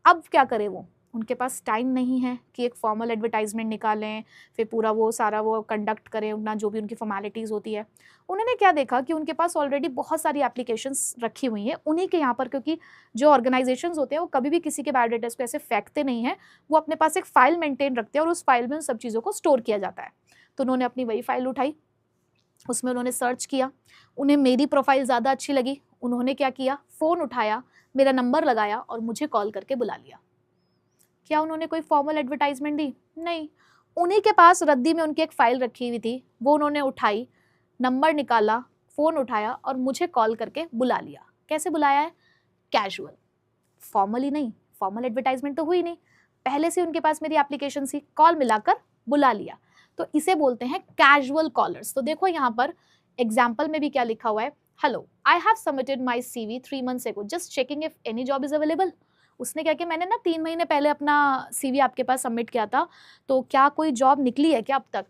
अब क्या करें वो, उनके पास टाइम नहीं है कि एक फॉर्मल एडवर्टाइजमेंट निकालें, फिर पूरा वो सारा वो कंडक्ट करें, उतना जो भी उनकी फॉर्मेलिटीज़ होती है। उन्होंने क्या देखा कि उनके पास ऑलरेडी बहुत सारी एप्लीकेशंस रखी हुई हैं उन्हीं के यहाँ पर, क्योंकि जो ऑर्गेनाइजेशंस होते हैं वो कभी भी किसी के बायोडेटास को ऐसे फेंकते नहीं हैं, वो अपने पास एक फ़ाइल मेंटेन रखते हैं और उस फाइल में उन सब चीज़ों को स्टोर किया जाता है। तो उन्होंने अपनी वही फाइल उठाई, उसमें उन्होंने सर्च किया, उन्हें मेरी प्रोफाइल ज़्यादा अच्छी लगी, उन्होंने क्या किया, फ़ोन उठाया, मेरा नंबर लगाया और मुझे कॉल करके बुला लिया। क्या उन्होंने कोई फॉर्मल एडवर्टाइजमेंट दी? नहीं, उन्हीं के पास रद्दी में उनकी एक फाइल रखी हुई थी, वो उन्होंने उठाई, नंबर निकाला, फ़ोन उठाया और मुझे कॉल करके बुला लिया। कैसे बुलाया है? कैजुअल, फॉर्मली नहीं, फॉर्मल एडवर्टाइजमेंट तो हुई नहीं, पहले से उनके पास मेरी एप्लीकेशन थी, कॉल मिलाकर बुला लिया। तो इसे बोलते हैं कैजुअल कॉलर्स। तो देखो यहाँ पर एग्जाम्पल में भी क्या लिखा हुआ है, hello I have submitted my CV 3 months ago, just checking if any job is available. उसने क्या किया, मैंने ना 3 महीने पहले अपना CV आपके पास सबमिट किया था, तो क्या कोई जॉब निकली है क्या अब तक?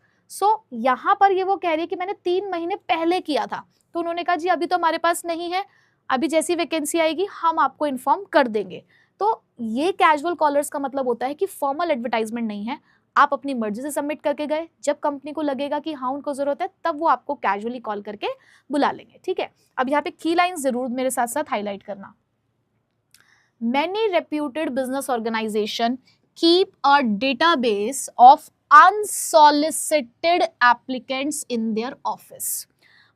यहाँ पर ये वो कह रही है कि मैंने 3 महीने पहले किया था, तो उन्होंने कहा जी अभी तो हमारे पास नहीं है, अभी जैसी वैकेंसी आएगी हम आपको इन्फॉर्म कर देंगे। तो ये कैजुअल कॉलर्स का मतलब होता है कि फॉर्मल एडवर्टाइजमेंट नहीं है, आप अपनी मर्जी से सबमिट करके गए, जब कंपनी को लगेगा कि हाँ उनको जरूरत है तब वो आपको कैजुअली कॉल करके बुला लेंगे। ठीक है, अब यहाँ पे की लाइन जरूर मेरे साथ साथ हाईलाइट करना। Many reputed business organization keep a database of unsolicited applicants in their office.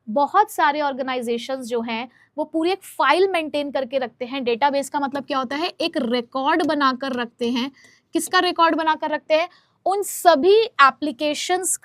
बहुत सारे ऑर्गेनाइजेशंस जो हैं वो पूरी एक फाइल मेंटेन करके रखते हैं। डेटाबेस का मतलब क्या होता है, एक रिकॉर्ड बनाकर रखते हैं। किसका रिकॉर्ड बनाकर रखते हैं? उन सभी एप्लीकेशंस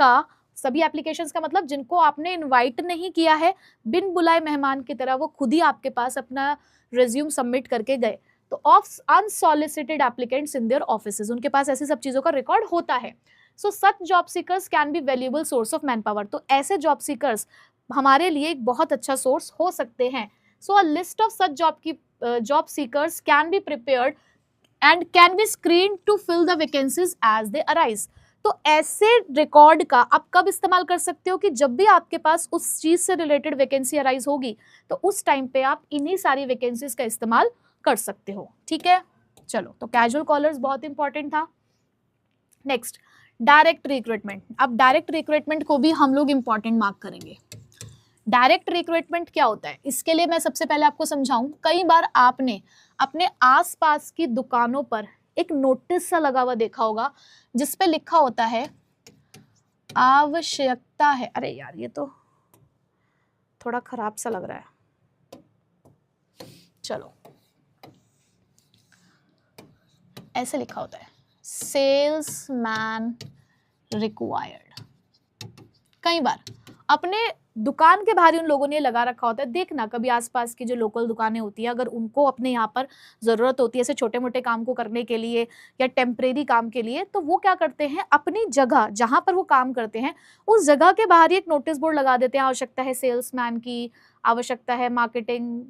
का मतलब जिनको आपने इनवाइट नहीं किया है, बिन बुलाए मेहमान की तरह वो खुद ही आपके पास अपना रिज्यूम सबमिट करके गए। तो of unsolicited applicants in their offices, उनके पास ऐसी सब चीजों का रिकॉर्ड होता है। So such job seekers can be valuable source of manpower. तो ऐसे जॉब सीकर्स हमारे लिए एक बहुत अच्छा सोर्स हो सकते हैं। So a list of such job seekers can be prepared and can be screen to fill the vacancies as they arise. तो ऐसे रिकॉर्ड का आप कब इस्तेमाल कर सकते हो कि जब भी आपके पास उस चीज से रिलेटेड वैकेंसी अराइज होगी, तो उस टाइम पे आप इन्हीं सारी वैकेंसीज का इस्तेमाल कर सकते हो। ठीक है, चलो, तो कैजुअल कॉलर्स बहुत इंपॉर्टेंट था। Next, direct recruitment. अब डायरेक्ट रिक्रूटमेंट को भी हम लोग इंपॉर्टेंट मार्क करेंगे। डायरेक्ट रिक्रूटमेंट क्या होता है, इसके लिए मैं सबसे पहले आपको समझाऊं। कई बार आपने अपने आसपास की दुकानों पर एक नोटिस सा लगा हुआ देखा होगा जिसपे लिखा होता है आवश्यकता है, अरे यार ये तो थोड़ा खराब सा लग रहा है, चलो ऐसे लिखा होता है, सेल्समैन रिक्वायर्ड। कई बार अपने दुकान के बाहर उन लोगों ने लगा रखा होता है, देखना कभी आसपास की जो लोकल दुकानें होती है, अगर उनको अपने यहाँ पर ज़रूरत होती है ऐसे छोटे मोटे काम को करने के लिए या टेम्परेरी काम के लिए, तो वो क्या करते हैं, अपनी जगह जहाँ पर वो काम करते हैं उस जगह के बाहर ही एक नोटिस बोर्ड लगा देते हैं, आवश्यकता है सेल्समैन की, आवश्यकता है मार्केटिंग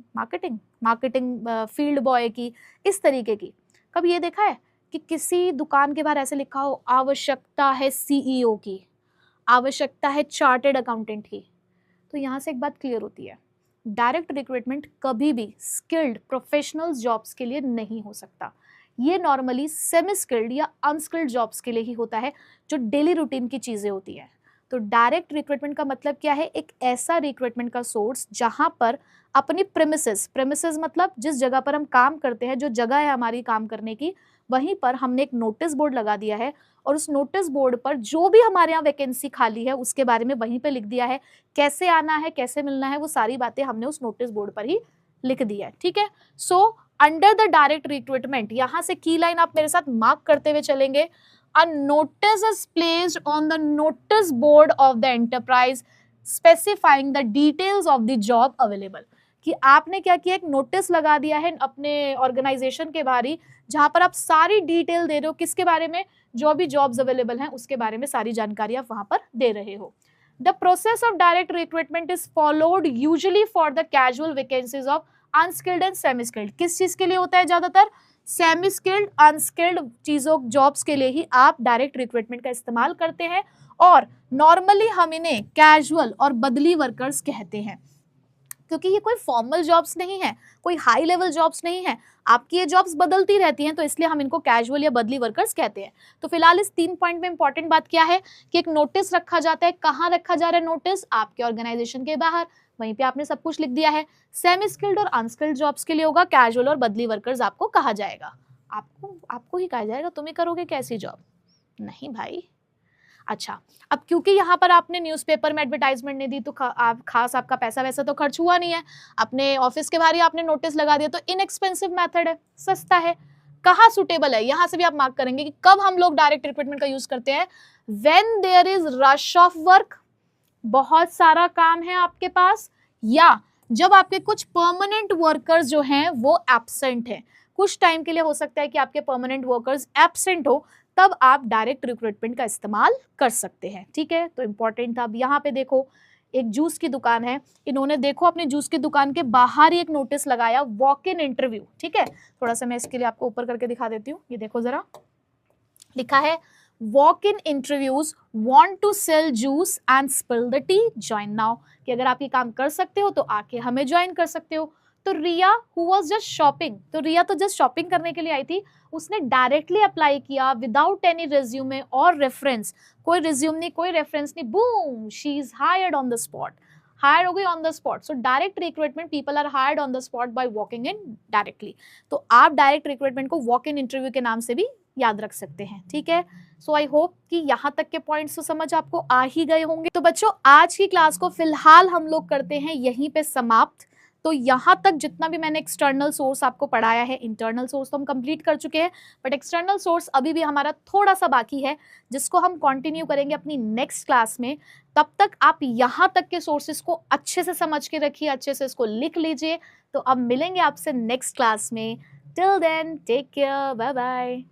फील्ड बॉय की, इस तरीके की। कभी ये देखा है कि किसी दुकान के बाहर ऐसे लिखा हो, आवश्यकता है CEO की, आवश्यकता है चार्टेड अकाउंटेंट की? तो यहाँ से एक बात क्लियर होती है, डायरेक्ट रिक्रूटमेंट कभी भी स्किल्ड प्रोफेशनल जॉब्स के लिए नहीं हो सकता। ये नॉर्मली सेमी स्किल्ड या अनस्किल्ड जॉब्स के लिए ही होता है, जो डेली रूटीन की चीज़ें होती हैं। तो डायरेक्ट रिक्रूटमेंट का मतलब क्या है, एक ऐसा रिक्रूटमेंट का सोर्स जहाँ पर अपनी प्रेमिसेस मतलब जिस जगह पर हम काम करते हैं, जो जगह है हमारी काम करने की, वहीं पर हमने एक नोटिस बोर्ड लगा दिया है और उस नोटिस बोर्ड पर जो भी हमारे यहाँ वैकेंसी खाली है उसके बारे में वहीं पे लिख दिया है, कैसे आना है, कैसे मिलना है, वो सारी बातें हमने उस नोटिस बोर्ड पर ही लिख दी है। ठीक है, so under the direct recruitment, यहाँ से की लाइन आप मेरे साथ मार्क करते हुए चलेंगे, a notice is placed on the notice board of the enterprise specifying the details of the job available. कि आपने क्या किया, एक नोटिस लगा दिया है अपने ऑर्गेनाइजेशन के बाहर ही, जहां पर आप सारी डिटेल दे रहे हो, किसके बारे में, जो भी जॉब्स अवेलेबल हैं उसके बारे में सारी जानकारी आप वहां पर दे रहे हो। The process of direct recruitment is followed usually for the casual vacancies of unskilled and semi skilled. किस चीज के लिए होता है ज्यादातर, सेमी स्किल्ड अनस्किल्ड चीजों जॉब्स के लिए ही आप डायरेक्ट रिक्रूटमेंट का इस्तेमाल करते हैं, और नॉर्मली हम इन्हें कैजुअल और बदली वर्कर्स कहते हैं, क्योंकि ये कोई फॉर्मल जॉब्स नहीं है, कोई हाई लेवल जॉब्स नहीं है, आपकी ये जॉब्स बदलती रहती हैं, तो इसलिए हम इनको कैजुअल या बदली वर्कर्स कहते हैं। तो फिलहाल इस 3 पॉइंट में इंपॉर्टेंट बात क्या है कि एक नोटिस रखा जाता है, कहाँ रखा जा रहा है नोटिस, आपके ऑर्गेनाइजेशन के बाहर, वहीं पे आपने सब कुछ लिख दिया है। सेमी स्किल्ड और अनस्किल्ड जॉब्स के लिए होगा, कैजुअल और बदली वर्कर्स आपको कहा जाएगा। आपको ही कहा जाएगा, तुम ही करोगे कैसी जॉब, नहीं भाई। अच्छा, अब क्योंकि यहाँ पर आपने न्यूज़पेपर में एडवर्टाइजमेंट नहीं दी, तो खास आपका पैसा वैसा तो खर्च हुआ नहीं है, अपने ऑफिस के बाहर ही आपने नोटिस लगा दिया, तो इनएक्सपेंसिव मेथड है, सस्ता है। कहाँ सुटेबल है, यहाँ से भी आप मार्क करेंगे कि कब हम लोग डायरेक्ट रिक्रूटमेंट का यूज करते हैं, when there is rush of work, बहुत सारा काम है आपके पास, या जब आपके कुछ परमानेंट वर्कर्स जो हैं वो एब्सेंट हैं, कुछ टाइम के लिए हो सकता है कि आपके परमानेंट वर्कर्स एब्सेंट हो, तब आप डायरेक्ट रिक्रूटमेंट का इस्तेमाल कर सकते हैं। ठीक है, तो इंपॉर्टेंट था। अब यहाँ पे देखो, एक जूस की दुकान है, इन्होंने देखो अपनी जूस की दुकान के बाहर ही एक नोटिस लगाया, वॉक इन इंटरव्यू। ठीक है, थोड़ा सा मैं इसके लिए आपको ऊपर करके दिखा देती हूँ, ये देखो जरा, लिखा है walk in interviews want to sell juice and spill the tea, join now. कि अगर आप ये काम कर सकते हो तो आके हमें ज्वाइन कर सकते हो। तो रिया हु वाज जस्ट शॉपिंग, तो रिया तो जस्ट शॉपिंग करने के लिए आई थी, उसने डायरेक्टली अप्लाई किया विदाउट एनी रिज्यूमे और रेफरेंस, कोई रिज्यूम नहीं, कोई रेफरेंस नहीं, boom, she is hired on the spot, hire हो गई on the spot. So direct recruitment, people are hired on the spot by walking in directly. तो आप डायरेक्ट रिक्रूटमेंट को वॉक इन इंटरव्यू के नाम से भी याद रख सकते हैं। ठीक है, सो आई होप कि यहाँ तक के पॉइंट्स तो समझ आपको आ ही गए होंगे। तो बच्चों, आज की क्लास को फिलहाल हम लोग करते हैं यहीं पे समाप्त। तो यहाँ तक जितना भी मैंने एक्सटर्नल सोर्स आपको पढ़ाया है, इंटरनल सोर्स तो हम कंप्लीट कर चुके हैं, बट एक्सटर्नल सोर्स अभी भी हमारा थोड़ा सा बाकी है, जिसको हम कंटिन्यू करेंगे अपनी नेक्स्ट क्लास में। तब तक आप यहाँ तक के सोर्सेज को अच्छे से समझ के रखिए, अच्छे से इसको लिख लीजिए। तो अब मिलेंगे आपसे नेक्स्ट क्लास में। Till then take care, bye bye.